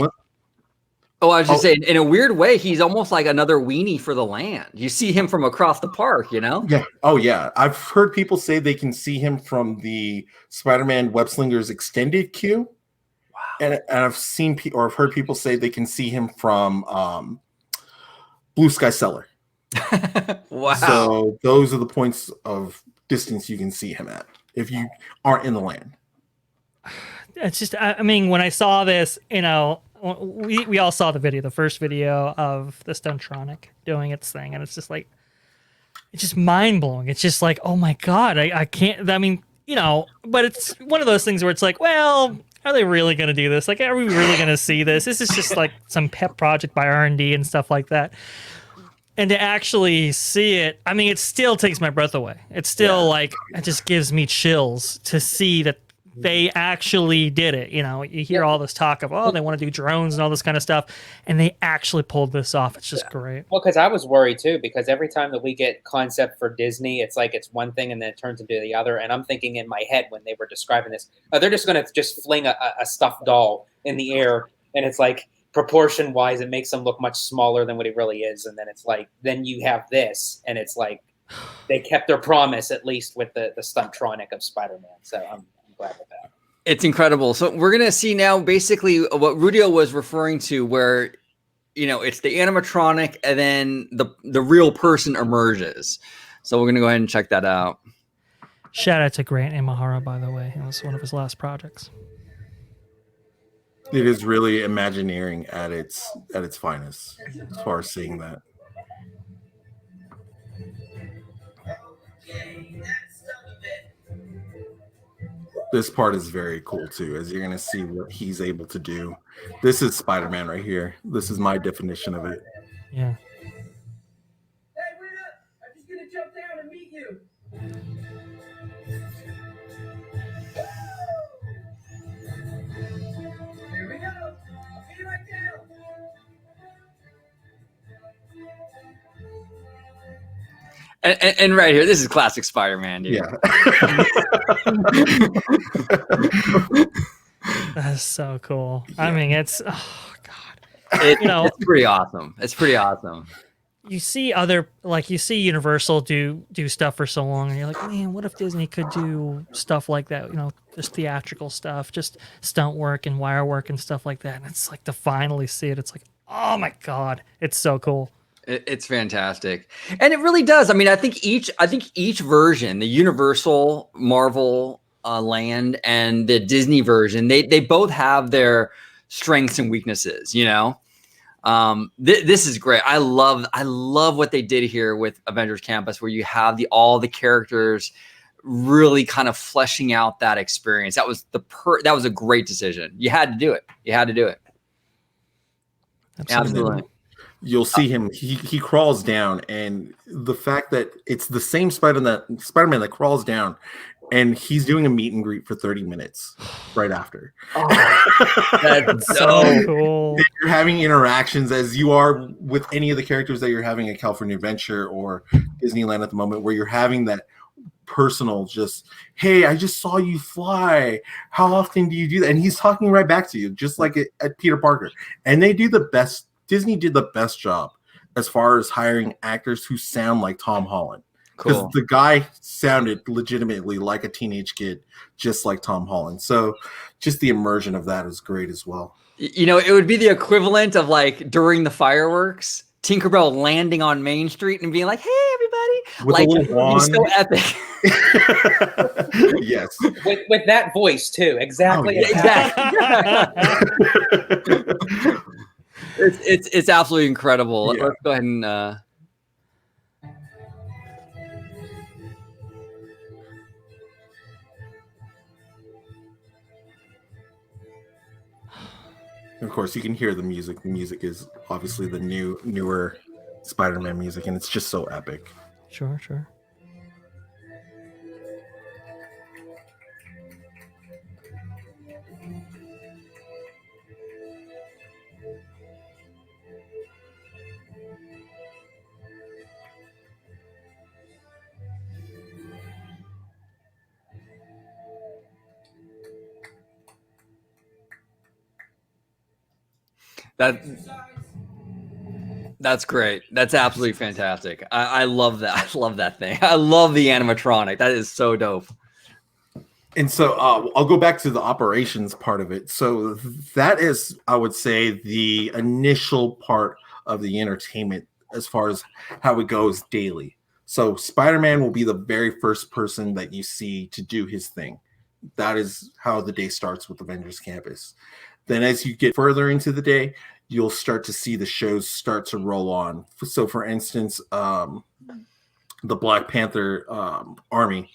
I was just saying, in a weird way, he's almost like another weenie for the land. You see him from across the park, you know? Yeah. Oh, yeah. I've heard people say they can see him from the Spider-Man Web Slingers extended queue. Wow. And I've seen I've heard people say they can see him from Blue Sky Cellar. Wow. So those are the points of distance you can see him at if you aren't in the land. It's just, I mean, when I saw this, you know, we all saw the first video of the Stuntronic doing its thing, and it's just like, it's just mind blowing. It's just like, oh my god, I can't. I mean, you know, but it's one of those things where it's like, well, are they really going to do this? Like, are we really going to see this? This is just like some pet project by R&D and stuff like that. And to actually see it, I mean, it still takes my breath away. It's still like, it just gives me chills to see that they actually did it. You know, you hear all this talk of, oh, they want to do drones and all this kind of stuff, and they actually pulled this off. It's just great. Well, because I was worried too, because every time that we get concept for Disney, it's like it's one thing and then it turns into the other. And I'm thinking in my head when they were describing this, they're just going to just fling a stuffed doll in the air, and it's like, proportion wise, it makes him look much smaller than what he really is. And then it's like, then you have this, and it's like they kept their promise, at least with the Stuntronic of Spider-Man. So I'm glad with that. It's incredible. So we're going to see now basically what Rudio was referring to, where, you know, it's the animatronic and then the real person emerges. So we're going to go ahead and check that out. Shout out to Grant Imahara, by the way. It was one of his last projects. It is really Imagineering at its finest, as far as seeing that. This part is very cool too, as you're gonna see what he's able to do. This is Spider-Man right here. This is my definition of it. Yeah. Hey, wait up! I'm just gonna jump down and meet you. Here we go. I'll be right down. And right here, this is classic Spider-Man, dude. Yeah. That's so cool. Yeah. I mean, it's, oh god. It's pretty awesome. It's pretty awesome. You see you see Universal do stuff for so long, and you're like, man, what if Disney could do stuff like that? You know, just theatrical stuff, just stunt work and wire work and stuff like that. And it's like to finally see it, it's like, oh my god, it's so cool. It's fantastic, and it really does. I mean, I think each version, the Universal, Marvel land, and the Disney version, they both have their strengths and weaknesses. You know, This is great. I love what they did here with Avengers Campus, where you have all the characters really kind of fleshing out that experience. That was that was a great decision. You had to do it. You had to do it. Absolutely. You'll see him. He crawls down, and the fact that it's the same Spider-Man that crawls down, and he's doing a meet and greet for 30 minutes right after. Oh, that's so cool. You're having interactions as you are with any of the characters that you're having at California Adventure or Disneyland at the moment, where you're having that personal, just, hey, I just saw you fly. How often do you do that? And he's talking right back to you, just like at Peter Parker. And they do the best. Disney did the best job as far as hiring actors who sound like Tom Holland. Because cool. the guy sounded legitimately like a teenage kid, just like Tom Holland. So just the immersion of that is great as well. You know, it would be the equivalent of like during the fireworks, Tinkerbell landing on Main Street and being like, "Hey, everybody!" With like, a little wand. so epic. Yes, with that voice too. Exactly. Oh, yeah. Exactly. It's absolutely incredible. Yeah. Let's go ahead and. Of course, you can hear the music. The music is obviously the newer Spider-Man music, and it's just so epic. Sure. That's great. That's absolutely fantastic. I love that. I love that thing. I love the animatronic. That is so dope. And so I'll go back to the operations part of it. So that is, I would say, the initial part of the entertainment as far as how it goes daily. So Spider-Man will be the very first person that you see to do his thing. That is how the day starts with Avengers Campus. Then as you get further into the day, you'll start to see the shows start to roll on. So for instance, the Black Panther army,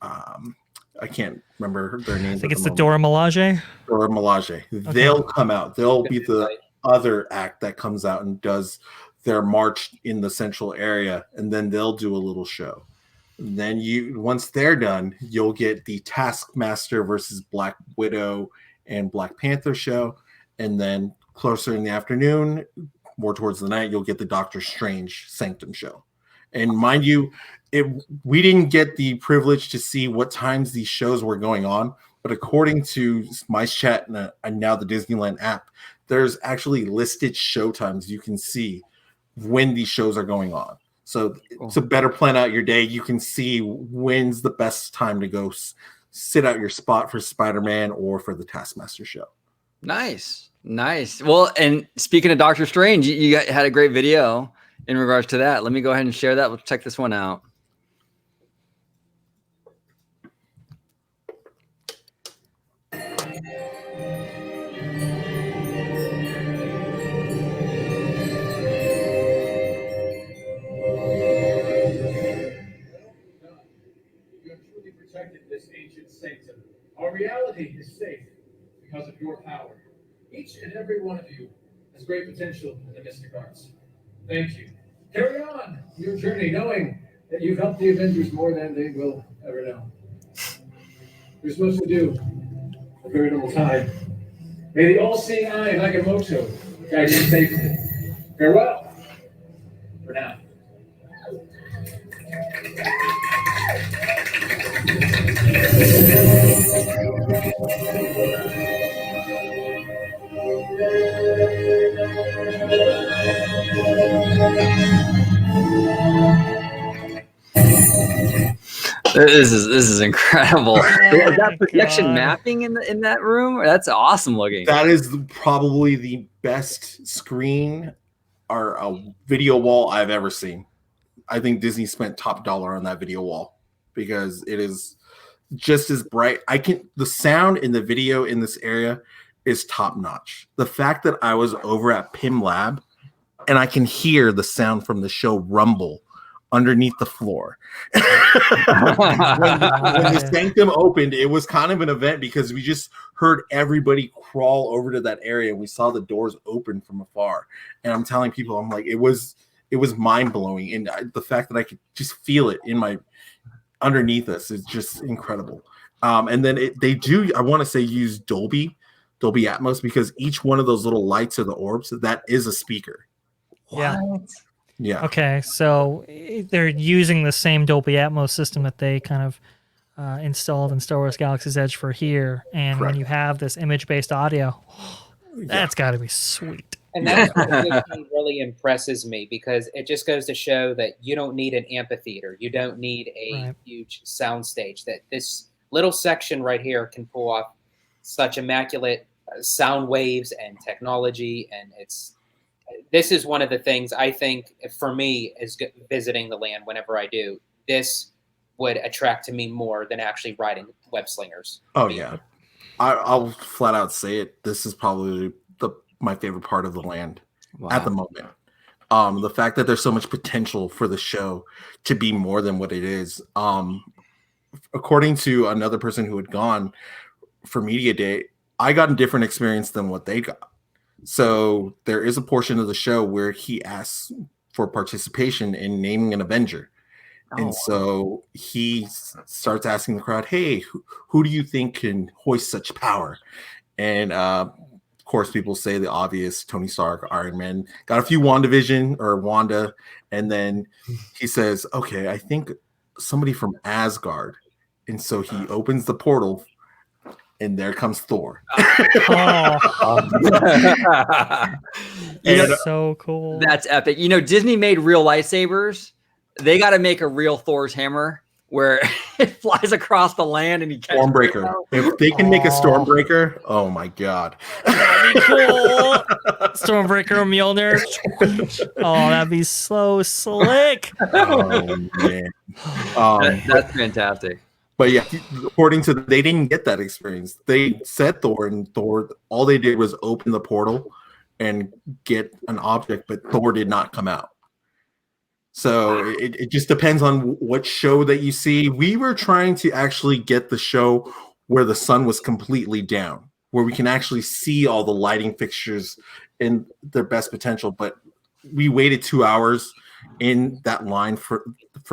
I can't remember their name. I think it's the Dora Milaje. Dora Milaje. Okay. They'll come out. They'll be the other act that comes out and does their march in the central area, and then they'll do a little show. And then once they're done, you'll get the Taskmaster versus Black Widow and Black Panther show, and then closer in the afternoon, more towards the night, you'll get the Doctor Strange Sanctum show. And mind you, we didn't get the privilege to see what times these shows were going on, but according to Mice Chat and now the Disneyland app, there's actually listed show times you can see when these shows are going on. So to better plan out your day, you can see when's the best time to go sit out your spot for Spider-Man or for the Taskmaster show. Nice. Well, and speaking of Doctor Strange, you had a great video in regards to that. Let me go ahead and share that. Let's check this one out. This ancient sanctum. Our reality is safe because of your power. Each and every one of you has great potential in the mystic arts. Thank you. Carry on your journey knowing that you've helped the Avengers more than they will ever know. You're supposed to do a very little time. May the all-seeing eye of Agamotto guide you safely. Farewell for now. This is incredible. Is that projection God. mapping in that room? That's awesome looking. That is probably the best screen or a video wall I've ever seen. I think Disney spent top dollar on that video wall because it is just as bright. The sound in the video in this area is top notch. The fact that I was over at PIM Lab and I can hear the sound from the show rumble underneath the floor. when the sanctum opened, it was kind of an event because we just heard everybody crawl over to that area, and we saw the doors open from afar. And I'm telling people, I'm like, it was mind blowing, and the fact that I could just feel it in my underneath us is just incredible. And then they do, I want to say, use Dolby Atmos, because each one of those little lights or the orbs, that is a speaker. Yeah. Yeah. Okay, so they're using the same Dolby Atmos system that they kind of installed in Star Wars Galaxy's Edge for here. And Correct. when you have this image-based audio, that's got to be sweet. And that's what really impresses me, because it just goes to show that you don't need an amphitheater. You don't need a huge soundstage. That this little section right here can pull off such immaculate sound waves and technology. And this is one of the things I think for me is visiting the land whenever I do. This would attract to me more than actually riding web slingers. Oh, yeah. I'll flat out say it. This is probably my favorite part of the land at the moment. The fact that there's so much potential for the show to be more than what it is. According to another person who had gone for Media Day, I got a different experience than what they got. So there is a portion of the show where he asks for participation in naming an Avenger. And so he starts asking the crowd, hey, who do you think can hoist such power? And of course, people say the obvious: Tony Stark, Iron Man. Got a few Wanda, and then he says, okay, I think somebody from Asgard. And so he opens the portal, and there comes Thor. It's so cool. That's epic. You know, Disney made real lightsabers. They got to make a real Thor's hammer where it flies across the land and he catches Stormbreaker. If they can make a Stormbreaker, oh my god. That'd be cool. Stormbreaker or Mjolnir. Oh, that'd be so slick. Oh man. That's fantastic. But yeah, according to they didn't get that experience. They said Thor, and Thor, all they did was open the portal and get an object, but Thor did not come out. So it just depends on what show that you see. We were trying to actually get the show where the sun was completely down, where we can actually see all the lighting fixtures in their best potential. But we waited 2 hours in that line for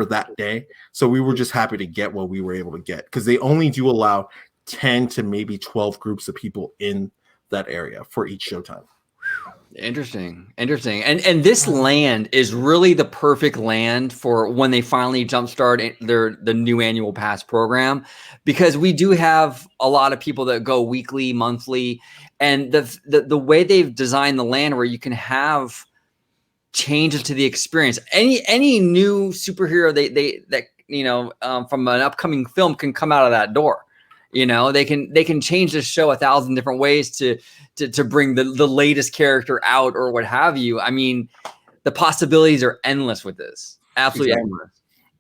that day. So we were just happy to get what we were able to get, because they only do allow 10 to maybe 12 groups of people in that area for each showtime. Interesting. And this land is really the perfect land for when they finally jumpstart the new annual pass program, because we do have a lot of people that go weekly, monthly, and the way they've designed the land where you can have changes to the experience. Any new superhero from an upcoming film can come out of that door. You know, they can change the show 1,000 different ways to bring the latest character out or what have you. I mean, the possibilities are endless with this. Absolutely endless.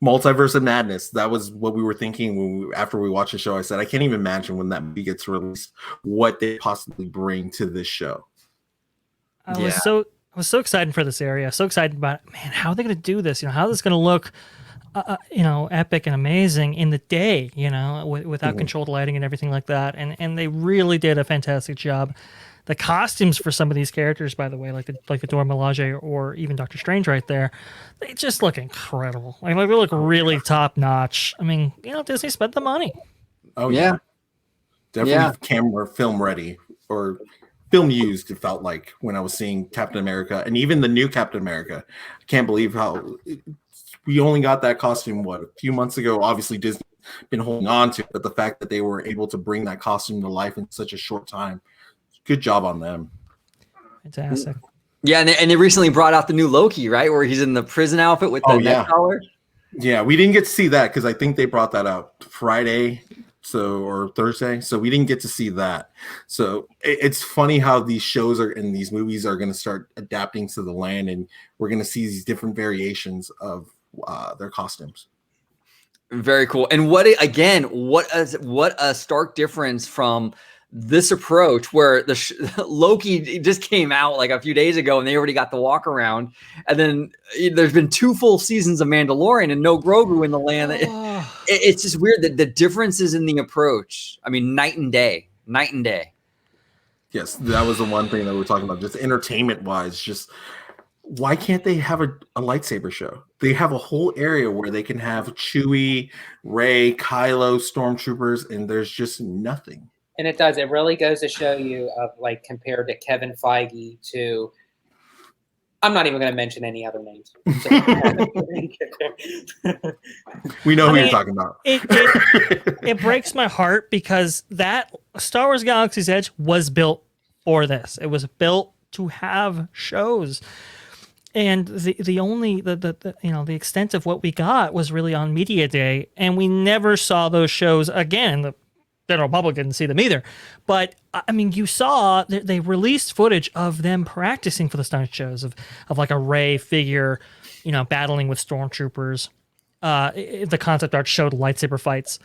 Multiverse of Madness. That was what we were thinking after we watched the show. I said, I can't even imagine when that movie gets released what they possibly bring to this show. I was so excited for this area. So excited about it. Man, how are they going to do this? You know, how is this going to look? Epic and amazing in the day, without controlled lighting and everything like that. And they really did a fantastic job. The costumes for some of these characters, by the way, like the Dora Milaje or even Doctor Strange right there, they just look incredible. Like they look really top notch. I mean, Disney spent the money. Oh yeah. Definitely film ready or film used, it felt like, when I was seeing Captain America and even the new Captain America. I can't believe how we only got that costume, a few months ago. Obviously, Disney's been holding on to it, but the fact that they were able to bring that costume to life in such a short time, good job on them. Fantastic. Yeah, and they recently brought out the new Loki, right, where he's in the prison outfit with the neck collar. Yeah, we didn't get to see that because I think they brought that out Friday, or Thursday, so we didn't get to see that. So it's funny how these shows and these movies are going to start adapting to the land, and we're going to see these different variations of their costumes. Very cool. And what a stark difference from this approach where Loki just came out like a few days ago and they already got the walk around, and then there's been 2 full seasons of Mandalorian and no Grogu in the land. It's just weird that the differences in the approach. I mean, night and day. Yes, that was the one thing that we were talking about, just entertainment wise. Just why can't they have a lightsaber show? They have a whole area where they can have Chewie, Rey, Kylo, stormtroopers, and there's just nothing. And it does. It really goes to show you of like compared to Kevin Feige to. I'm not even going to mention any other names. We know who you're talking about. It breaks my heart because that Star Wars Galaxy's Edge was built for this. It was built to have shows. And the extent of what we got was really on Media Day, and we never saw those shows again. The general public didn't see them either. But I mean, you saw they released footage of them practicing for the stunt shows of like a Rey figure, battling with stormtroopers. The concept art showed lightsaber fights.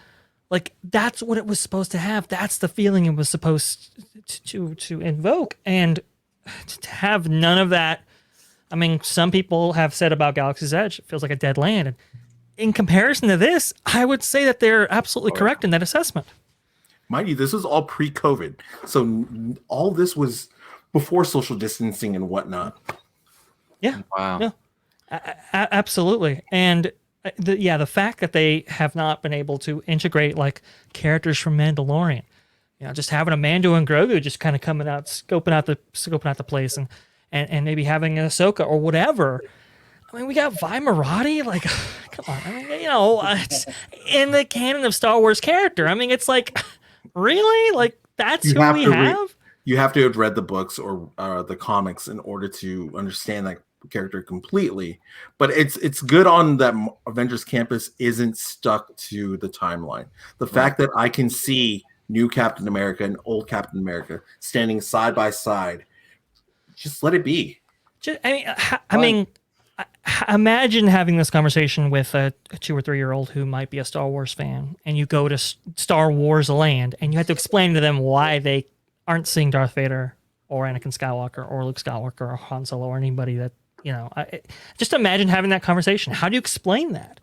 Like that's what it was supposed to have. That's the feeling it was supposed to invoke, and to have none of that. I mean, some people have said about Galaxy's Edge, it feels like a dead land. And in comparison to this, I would say that they're absolutely correct in that assessment. Mind you, this was all pre-COVID. So all this was before social distancing and whatnot. Yeah. Wow. Yeah. Absolutely. And the fact that they have not been able to integrate like characters from Mandalorian, just having a Mando and Grogu just kind of coming out, scoping out the place and maybe having an Ahsoka or whatever. I mean, we got Vi Marati. Like, come on. I mean, it's in the canon of Star Wars character. I mean, it's like, really? Like, that's who we have? You have to have read the books or the comics in order to understand that character completely. But it's good on that Avengers Campus isn't stuck to the timeline. The fact that I can see new Captain America and old Captain America standing side by side, just let it be. Imagine having this conversation with a 2 or 3 year old who might be a Star Wars fan, and you go to Star Wars Land, and you have to explain to them why they aren't seeing Darth Vader or Anakin Skywalker or Luke Skywalker or Han Solo or anybody that just imagine having that conversation. How do you explain that?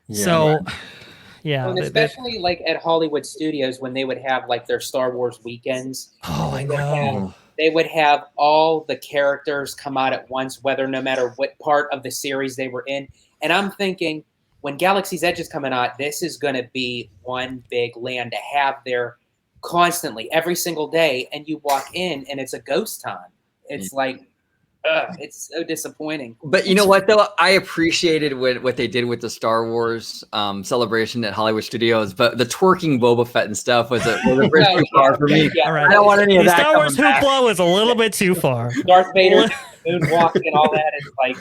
Yeah, and especially like at Hollywood Studios when they would have like their Star Wars weekends. Oh, I know. They would have all the characters come out at once, no matter what part of the series they were in. And I'm thinking, when Galaxy's Edge is coming out, this is going to be one big land to have there constantly, every single day. And you walk in, and it's a ghost town. It's like, it's so disappointing. But you know what, though? I appreciated what they did with the Star Wars celebration at Hollywood Studios, but the twerking Boba Fett and stuff was a bridge too far for me. Yeah, right. I don't want any of that. Star Wars hoopla was a little bit too far. Darth Vader moonwalking and all that is like...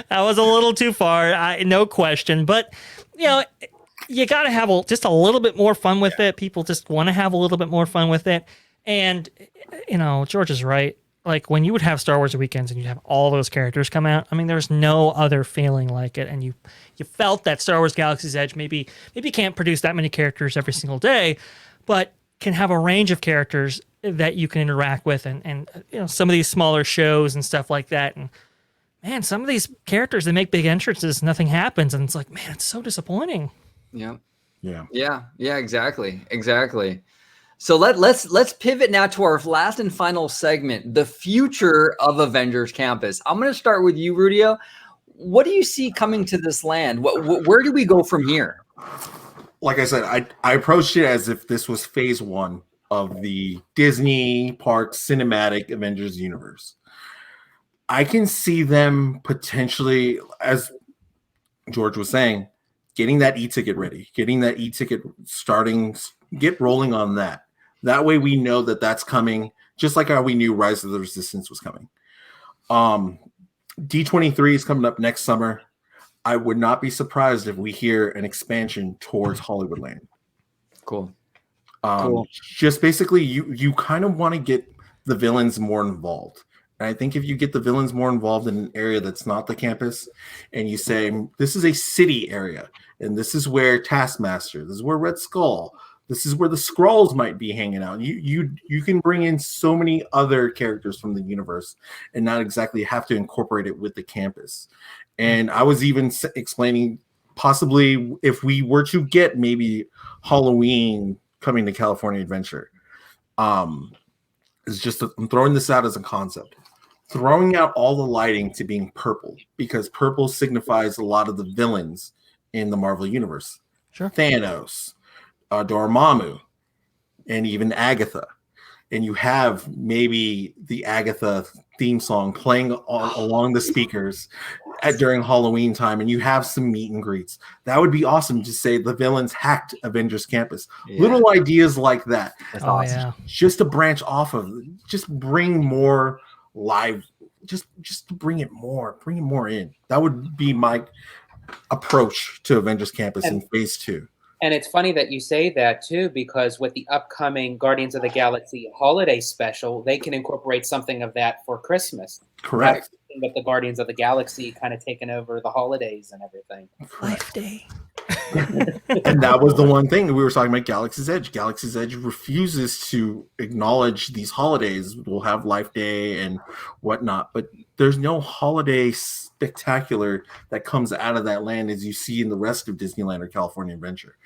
That was a little too far, no question. But, you got to have just a little bit more fun with it. People just want to have a little bit more fun with it. And, George is right. Like when you would have Star Wars weekends and you'd have all those characters come out, I mean, there's no other feeling like it. And you felt that Star Wars Galaxy's Edge maybe can't produce that many characters every single day, but can have a range of characters that you can interact with and some of these smaller shows and stuff like that. And man, some of these characters, they make big entrances, nothing happens. And it's like, man, it's so disappointing. Yeah. Yeah. Yeah, exactly. So let's pivot now to our last and final segment, the future of Avengers Campus. I'm going to start with you, Rudio. What do you see coming to this land? Where do we go from here? Like I said, I approached it as if this was phase 1 of the Disney Park cinematic Avengers universe. I can see them potentially, as George was saying, getting that e-ticket ready, getting that e-ticket starting, get rolling on that. That way we know that that's coming, just like how we knew Rise of the Resistance was coming. D23 is coming up next summer. I would not be surprised if we hear an expansion towards Hollywoodland. Cool. Just basically, you kind of want to get the villains more involved. And I think if you get the villains more involved in an area that's not the campus, and you say, this is a city area, and this is where Taskmaster, this is where Red Skull, This is where the Skrulls might be hanging out. You can bring in so many other characters from the universe and not exactly have to incorporate it with the campus. And I was even explaining possibly if we were to get maybe Halloween coming to California Adventure. It's just I'm throwing this out as a concept. Throwing out all the lighting to being purple, because purple signifies a lot of the villains in the Marvel Universe. Sure. Thanos, Dormammu, and even Agatha. And you have maybe the Agatha theme song playing along the speakers during Halloween time, and you have some meet and greets. That would be awesome to say the villains hacked Avengers Campus. Yeah. Little ideas like that. That's awesome. Yeah. Just to branch off of, just bring more live, just to bring it more in. That would be my approach to Avengers Campus in phase 2. And it's funny that you say that too, because with the upcoming Guardians of the Galaxy holiday special, they can incorporate something of that for Christmas. Correct. With the Guardians of the Galaxy kind of taking over the holidays and everything. Life Day. And that was the one thing that we were talking about. Galaxy's Edge. Galaxy's Edge refuses to acknowledge these holidays. We'll have Life Day and whatnot, but there's no holiday spectacular that comes out of that land as you see in the rest of Disneyland or California Adventure.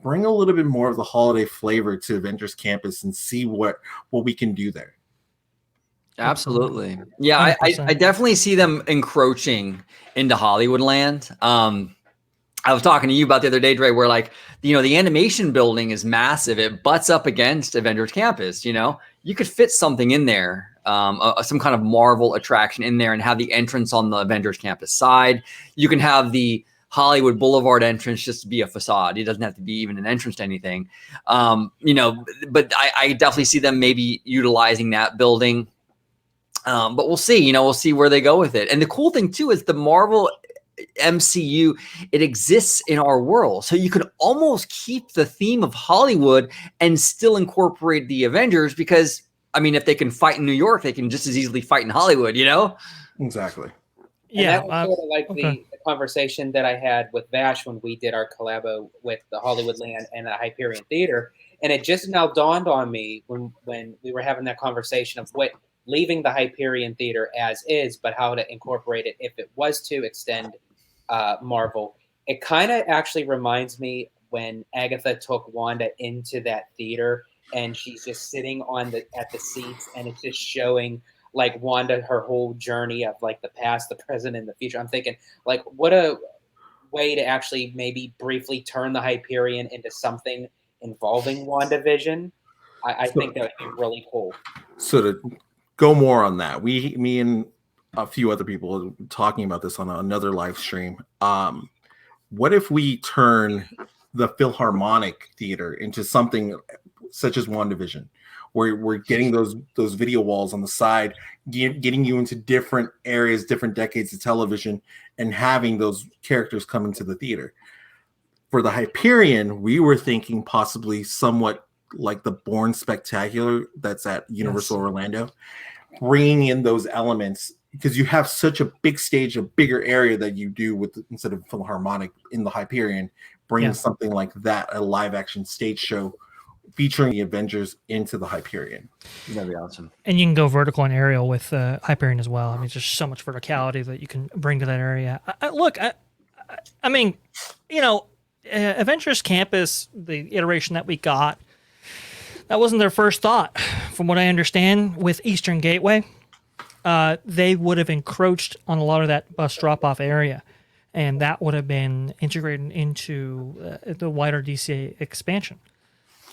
Bring a little bit more of the holiday flavor to Avengers Campus and see what we can do there. Absolutely. Yeah, I definitely see them encroaching into Hollywood land. I was talking to you about the other day, Dre, where like, the animation building is massive. It butts up against Avengers Campus. You could fit something in there, some kind of Marvel attraction in there and have the entrance on the Avengers Campus side. You can have the Hollywood Boulevard entrance just to be a facade. It doesn't have to be even an entrance to anything. But I definitely see them maybe utilizing that building. But we'll see, we'll see where they go with it. And the cool thing too is the Marvel MCU, it exists in our world. So you can almost keep the theme of Hollywood and still incorporate the Avengers because, if they can fight in New York, they can just as easily fight in Hollywood, Exactly. Yeah. And that was sort of like the conversation that I had with Vash when we did our collabo with the Hollywood Land and the Hyperion Theater. And it just now dawned on me when we were having that conversation of leaving the Hyperion Theater as is, but how to incorporate it if it was to extend Marvel. It kind of actually reminds me when Agatha took Wanda into that theater and she's just sitting at the seats and it's just showing like Wanda her whole journey of like the past, the present, and the future. I'm thinking like what a way to actually maybe briefly turn the Hyperion into something involving WandaVision. I think that would be really cool. So to go more on that, me and a few other people are talking about this on another live stream. What if we turn the Philharmonic Theater into something such as WandaVision, where we're getting those video walls on the side, getting you into different areas, different decades of television, and having those characters come into the theater. For the Hyperion, we were thinking possibly somewhat like the Bourne Spectacular that's at Universal Orlando, bringing in those elements because you have such a big stage, a bigger area that you do instead of Philharmonic in the Hyperion, bringing something like that, a live action stage show featuring the Avengers into the Hyperion. That'd be awesome. And you can go vertical and aerial with Hyperion as well. There's so much verticality that you can bring to that area. Avengers Campus, the iteration that we got, that wasn't their first thought. From what I understand, with Eastern Gateway, they would have encroached on a lot of that bus drop-off area, and that would have been integrated into the wider DCA expansion.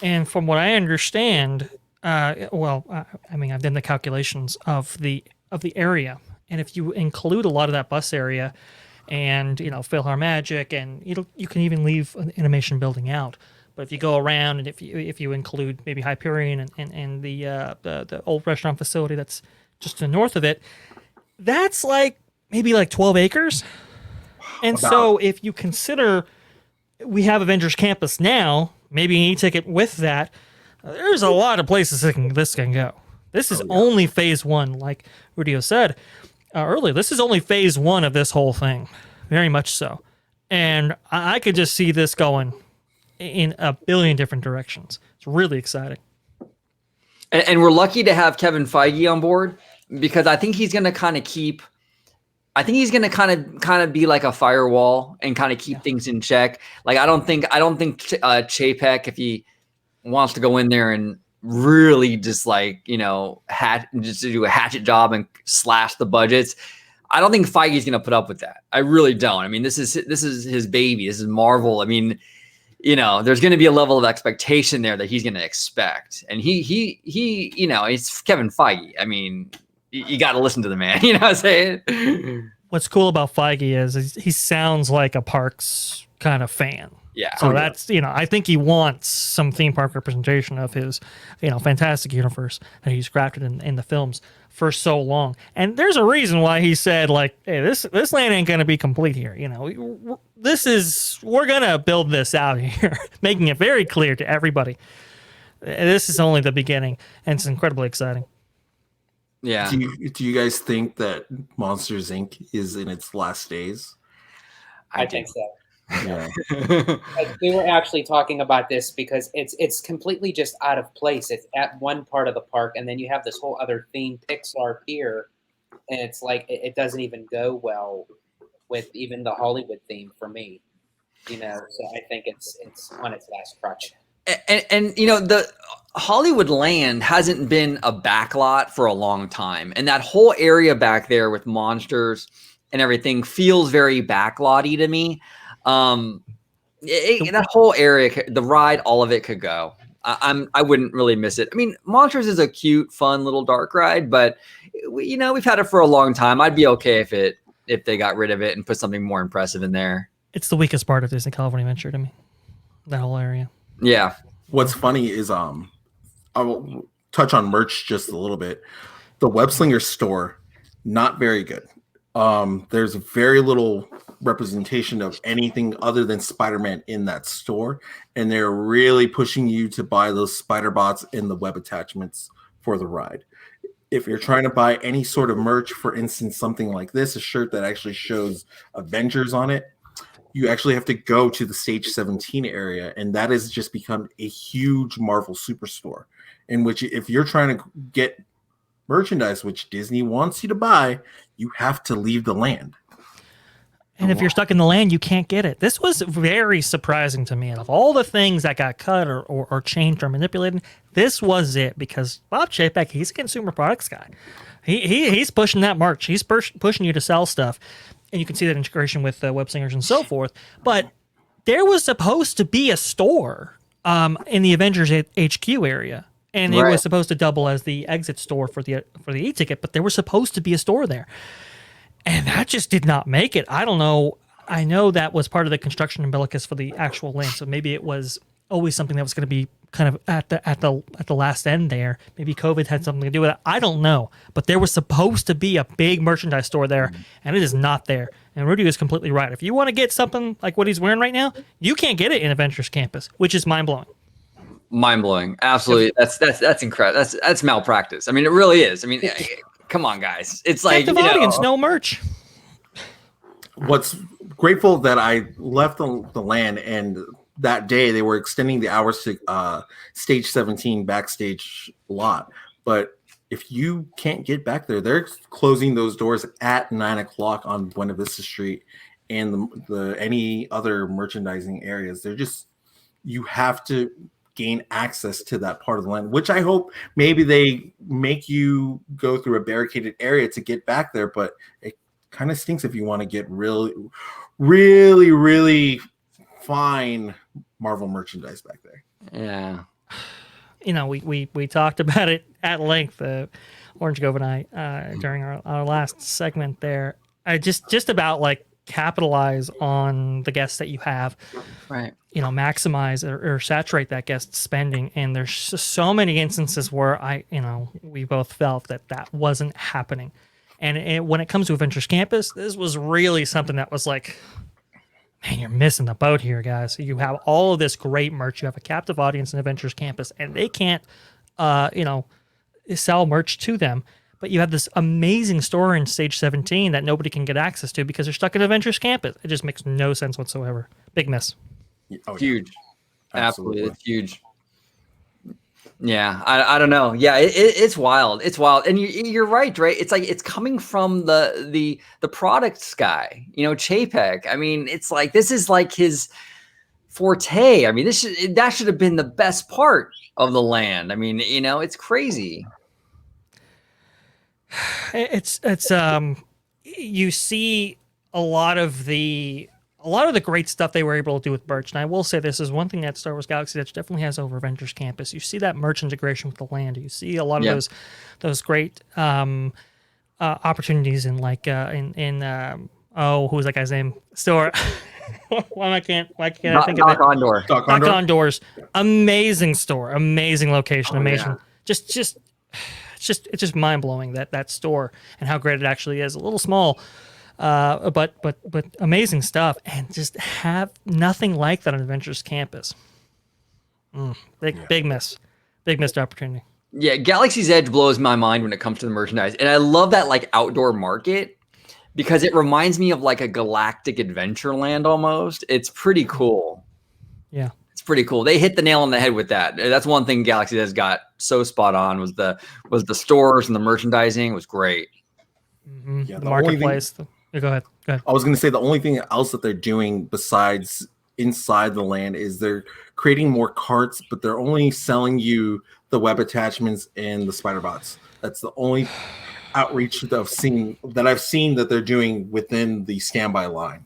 And from what I understand, I've done the calculations of the area, and if you include a lot of that bus area, and PhilharMagic, and you can even leave an animation building out. But if you go around and if you include maybe Hyperion and the old restaurant facility that's just to the north of it, that's maybe 12 acres. And so if you consider we have Avengers Campus now, maybe an e-ticket with that, there's a lot of places this can go. This is only phase 1, like Rudio said earlier. This is only phase 1 of this whole thing, very much so. And I could just see this going in a billion different directions. It's really exciting. And we're lucky to have Kevin Feige on board, because I think he's going to kind of keep. I think he's going to kind of be like a firewall and kind of keep things in check. Like I don't think Chapek, if he wants to go in there and really just like, just do a hatchet job and slash the budgets, I don't think Feige's going to put up with that. I really don't. I mean, this is his baby. This is Marvel. I mean, there's going to be a level of expectation there that he's going to expect. And he it's Kevin Feige. I mean, you got to listen to the man. You know what I'm saying? What's cool about Feige is he sounds like a parks kind of fan. Yeah. So that's, I think he wants some theme park representation of his, fantastic universe that he's crafted in the films for so long. And there's a reason why he said, like, hey, this land ain't going to be complete here. We're going to build this out here, making it very clear to everybody. This is only the beginning, and it's incredibly exciting. Yeah. Do you guys think that Monsters Inc. is in its last days? I think so. Yeah. Like, we were actually talking about this because it's completely just out of place. It's at one part of the park, and then you have this whole other theme, Pixar Pier, and it's like it doesn't even go well with even the Hollywood theme for me. So I think it's on its last crutch. And the Hollywood land hasn't been a backlot for a long time, and that whole area back there with monsters and everything feels very backlotty to me. That whole area, the ride, all of it could go. I wouldn't really miss it. I mean, Monsters is a cute, fun little dark ride, but we've had it for a long time. I'd be okay if they got rid of it and put something more impressive in there. It's the weakest part of Disney California Adventure to me. That whole area. Yeah. What's funny is I will touch on merch just a little bit. The Webslinger store, not very good. There's very little representation of anything other than Spider-Man in that store, and they're really pushing you to buy those spider bots and the web attachments for the ride. If you're trying to buy any sort of merch, for instance, something like this, a shirt that actually shows Avengers on it, you actually have to go to the Stage 17 area, and that has just become a huge Marvel superstore, in which if you're trying to get merchandise, which Disney wants you to buy, you have to leave the land. And if you're stuck in the land, you can't get it. This was very surprising to me. Of all the things that got cut or changed or manipulated, this was it, because Bob Chapek, he's a consumer products guy. He's pushing that merch. He's pushing you to sell stuff. And you can see that integration with web slingers and so forth. But there was supposed to be a store in the Avengers HQ area. And it was supposed to double as the exit store for the e-ticket, but there was supposed to be a store there. And that just did not make it. I don't know. I know that was part of the construction umbilicus for the actual land, so maybe it was always something that was going to be kind of at the last end there. Maybe COVID had something to do with it. I don't know. But there was supposed to be a big merchandise store there, and it is not there. And Rudio is completely right. If you want to get something like what he's wearing right now, you can't get it in Avengers Campus, which is mind-blowing. Mind-blowing. Absolutely. That's incredible. That's malpractice. I mean, it really is. I mean, come on, guys. It's like, active audience, no merch. What's grateful that I left the land, and that day they were extending the hours to Stage 17 backstage lot. But if you can't get back there, they're closing those doors at 9:00 on Buena Vista Street and the any other merchandising areas. You have to gain access to that part of the land, which I hope maybe they make you go through a barricaded area to get back there. But it kind of stinks if you want to get really, really, really fine Marvel merchandise back there. Yeah. We talked about it at length, Orange Grove and I, during our last segment there. I just about like capitalize on the guests that you have, right? Maximize or saturate that guest spending. And there's so many instances where we both felt that wasn't happening. And when it comes to Avengers Campus, this was really something that was like, man, you're missing the boat here, guys. You have all of this great merch. You have a captive audience in Avengers Campus, and they can't, sell merch to them. But you have this amazing store in Stage 17 that nobody can get access to because they're stuck in Avengers Campus. It just makes no sense whatsoever. Big miss. Oh, Huge. Absolutely. It's huge. Yeah, I don't know. Yeah, it's wild. It's wild, and you're right, Dre. It's like it's coming from the products guy, Chapek. I mean, it's like this is like his forte. I mean, that should have been the best part of the land. I mean, it's crazy. It's you see a lot of the great stuff they were able to do with merch. And I will say this is one thing that Star Wars Galaxy Edge definitely has over Avengers Campus. You see that merch integration with the land. You see a lot of those great opportunities in like who's that guy's name? Store. Why can't I think of it? Doc Ondor. Doc Ondor's amazing store, amazing location, amazing. Yeah. It's just mind blowing that store and how great it actually is. A little small. But amazing stuff, and just have nothing like that on Avengers Campus. Big missed opportunity. Yeah, Galaxy's Edge blows my mind when it comes to the merchandise, and I love that like outdoor market because it reminds me of like a galactic adventure land almost. It's pretty cool. Yeah, it's pretty cool. They hit the nail on the head with that. That's one thing Galaxy has got so spot on was the stores and the merchandising was great. Mm-hmm. Yeah, the marketplace. Go ahead. I was going to say the only thing else that they're doing besides inside the land is they're creating more carts, but they're only selling you the web attachments and the spider bots. That's the only outreach that I've seen that they're doing within the standby line.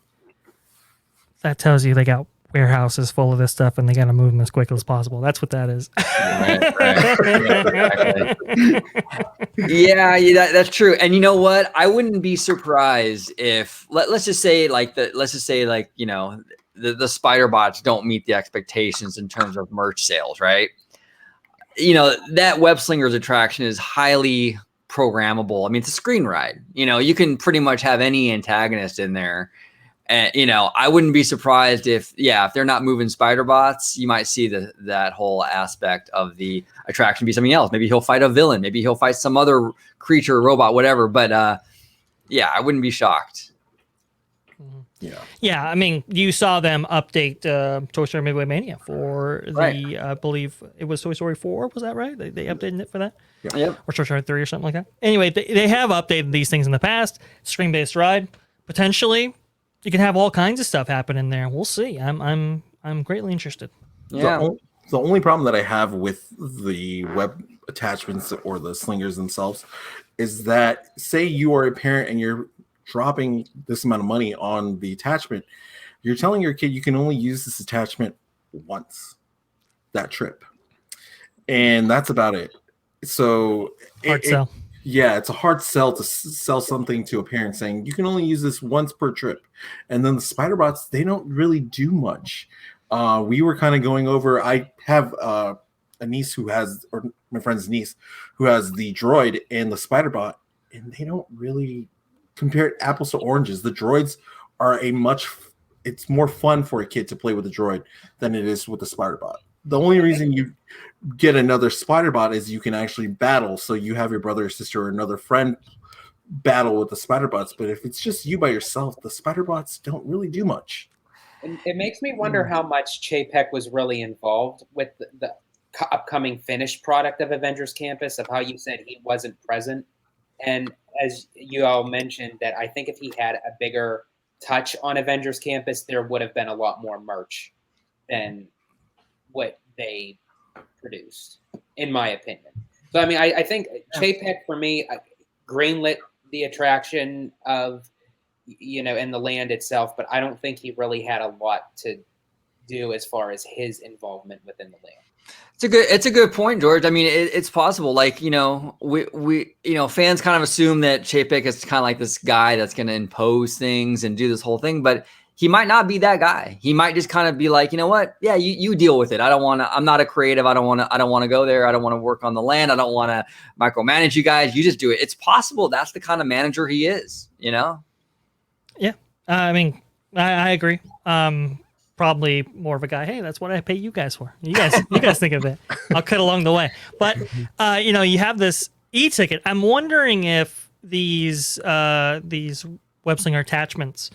That tells you they got warehouses full of this stuff and they got to move them as quickly as possible. That's what that is. Yeah, that's true. And you know what? I wouldn't be surprised if let's just say the spider bots don't meet the expectations in terms of merch sales, right? That Web Slingers attraction is highly programmable. I mean, it's a screen ride. You can pretty much have any antagonist in there. And I wouldn't be surprised if they're not moving spider bots, you might see that whole aspect of the attraction be something else. Maybe he'll fight a villain, maybe he'll fight some other creature, robot, whatever. But I wouldn't be shocked. Yeah. I mean, you saw them update Toy Story Midway Mania for the I believe it was Toy Story 4. Was that right? They updated it for that. Yep. Or Toy Story 3 or something like that. Anyway, they have updated these things in the past. Screen based ride potentially. You can have all kinds of stuff happen in there. We'll see. I'm greatly interested. Yeah. The only problem that I have with the web attachments or the slingers themselves is that say you are a parent and you're dropping this amount of money on the attachment, you're telling your kid you can only use this attachment once that trip. And that's about it. So hard sell. It's a hard sell to sell something to a parent saying you can only use this once per trip. And then the spider bots, they don't really do much. We were kind of going over, I have a niece or my friend's niece who has the droid and the spider bot, and they don't really compare apples to oranges. The droids are it's more fun for a kid to play with the droid than it is with the spider bot. The only reason you get another spider bot is you can actually battle. So you have your brother or sister or another friend battle with the spider bots. But if it's just you by yourself, the spider bots don't really do much. It makes me wonder how much Chapek was really involved with the upcoming finished product of Avengers Campus, of how you said he wasn't present. And as you all mentioned, that I think if he had a bigger touch on Avengers Campus, there would have been a lot more merch than what they produced, in my opinion. So, I mean, I think Chapek, for me, greenlit the attraction of, and the land itself, but I don't think he really had a lot to do as far as his involvement within the land. It's a good point, George. I mean, it's possible. Like, we fans kind of assume that Chapek is kind of like this guy that's going to impose things and do this whole thing, but he might not be that guy. He might just kind of be like, you know what? Yeah, you deal with it. I'm not a creative. I don't want to go there. I don't want to work on the land. I don't want to micromanage you guys. You just do it. It's possible that's the kind of manager he is, Yeah. I mean, I agree. Probably more of a guy, hey, that's what I pay you guys for. You guys think of it. I'll cut along the way. But, you have this e-ticket. I'm wondering if these web slinger attachments,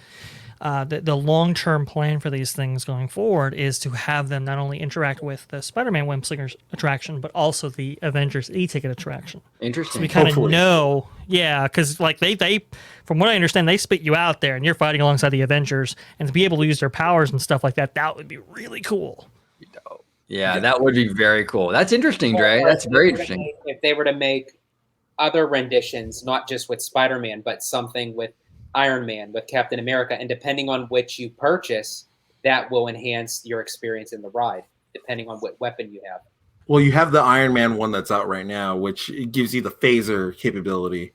the long-term plan for these things going forward is to have them not only interact with the Spider-Man Web Slingers attraction, but also the Avengers e-ticket attraction. Interesting. So we kind of Hopefully. know, yeah, because like they, from what I understand, they spit you out there and you're fighting alongside the Avengers, and to be able to use their powers and stuff like that, that would be really cool. Yeah, that would be very cool. That's interesting, Dre. That's very interesting. If they were to make other renditions, not just with Spider-Man, but something with Iron Man, with Captain America, and depending on which you purchase, that will enhance your experience in the ride, depending on what weapon you have. Well, you have the Iron Man one that's out right now, which it gives you the phaser capability.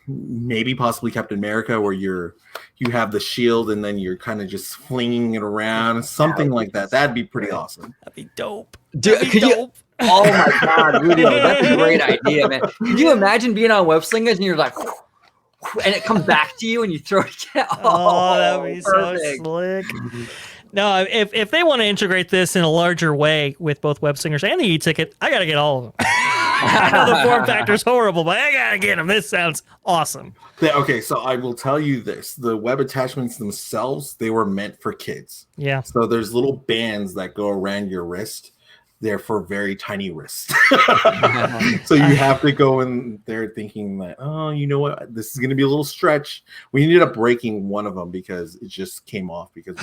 Maybe possibly Captain America, where you have the shield and then you're kind of just flinging it around, something like that. That'd be pretty awesome. That'd be dope. Dude, That'd be dope. Oh my God, Rudio, that's a great idea, man. Could you imagine being on Web Slingers and you're like, and it comes back to you and you throw it down? Oh, that'd be perfect. so slick. No, if they want to integrate this in a larger way with both Web Slingers and the e-ticket, I got to get all of them. I know the form factor's horrible, but I got to get them. This sounds awesome. Okay, so I will tell you this. The web attachments themselves, they were meant for kids. Yeah. So there's little bands that go around your wrist. They're for very tiny wrists. So you have to go in there thinking that, oh, you know what? This is going to be a little stretch. We ended up breaking one of them because it just came off because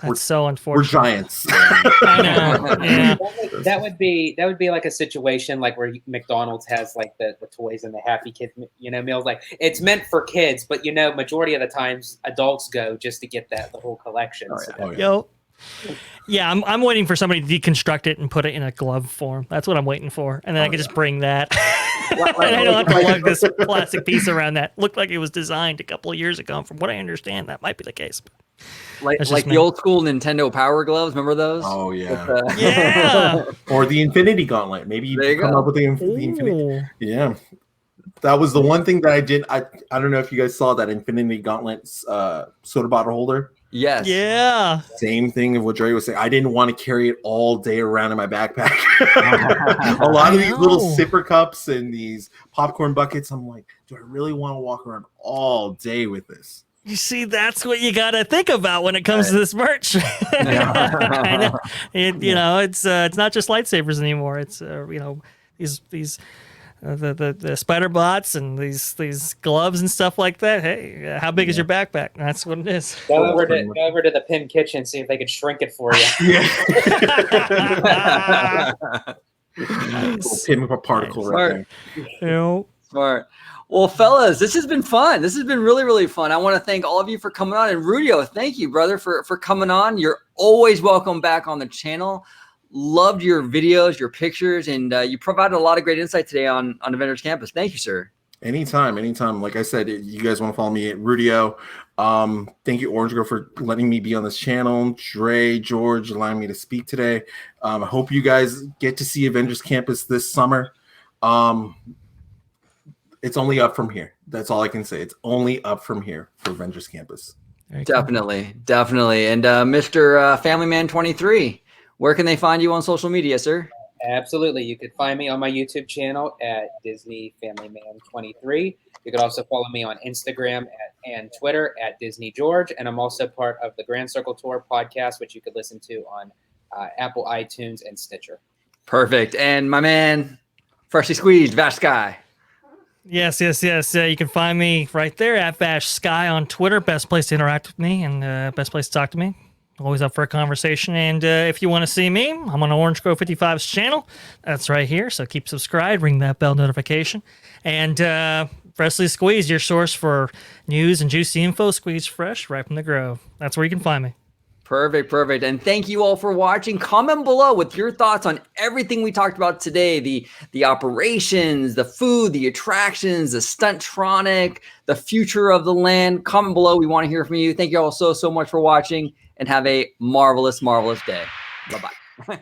That's so we're unfortunate. giants. I know. Yeah. That would be like a situation like where McDonald's has like the toys and the Happy Kids, meals. Like it's meant for kids, but majority of the times adults go just to get the whole collection. Oh, yeah. Yo. Yeah, I'm waiting for somebody to deconstruct it and put it in a glove form. That's what I'm waiting for. And then I can just bring that. And I don't have to lug this plastic piece around that. Looked like it was designed a couple of years ago. And from what I understand, that might be the case. Like That's just the me. old school Nintendo Power Gloves. Remember those? Oh, yeah. With, Yeah. Or the Infinity Gauntlet. Maybe you There you come go. up with the Infinity. Ooh. Yeah. That was the one thing that I did. I don't know if you guys saw that Infinity Gauntlet soda bottle holder. Yes. Yeah. Same thing of what Dre was saying. I didn't want to carry it all day around in my backpack. A lot of these little sipper cups and these popcorn buckets, I'm like, do I really want to walk around all day with this? You see, that's what you got to think about when it comes to this merch. I know. It's not just lightsabers anymore. It's these the spider bots and these gloves and stuff like that. Hey, how big is your backpack? That's what it is. Go over to the Pin Kitchen, see if they could shrink it for you. Little pin particle right there. Smart. Well, fellas, this has been fun. This has been really, really fun. I want to thank all of you for coming on. And Rudio, thank you, brother, for coming on. You're always welcome back on the channel. Loved your videos, your pictures, and you provided a lot of great insight today on Avengers Campus. Thank you, sir. Anytime. Like I said, you guys want to follow me at Rudio. Thank you, Orange Girl, for letting me be on this channel. Dre, George, allowing me to speak today. I hope you guys get to see Avengers Campus this summer. It's only up from here. That's all I can say. It's only up from here for Avengers Campus. Definitely. And Mr. Family Man 23, where can they find you on social media, sir? Absolutely. You could find me on my YouTube channel at Disney Family Man 23. You could also follow me on Instagram and Twitter at Disney George. And I'm also part of the Grand Circle Tour podcast, which you could listen to on Apple, iTunes, and Stitcher. Perfect. And my man, freshly squeezed, VashSky. Yes. You can find me right there at VashSky on Twitter. Best place to interact with me and best place to talk to me. Always up for a conversation. And if you want to see me, I'm on Orange Grove 55's channel. That's right here. So keep subscribed, ring that bell notification. And Freshly Squeezed, your source for news and juicy info, squeezed fresh right from the Grove. That's where you can find me. Perfect. And thank you all for watching. Comment below with your thoughts on everything we talked about today. The operations, the food, the attractions, the Stuntronic, the future of the land. Comment below. We want to hear from you. Thank you all so much for watching and have a marvelous day. Bye-bye.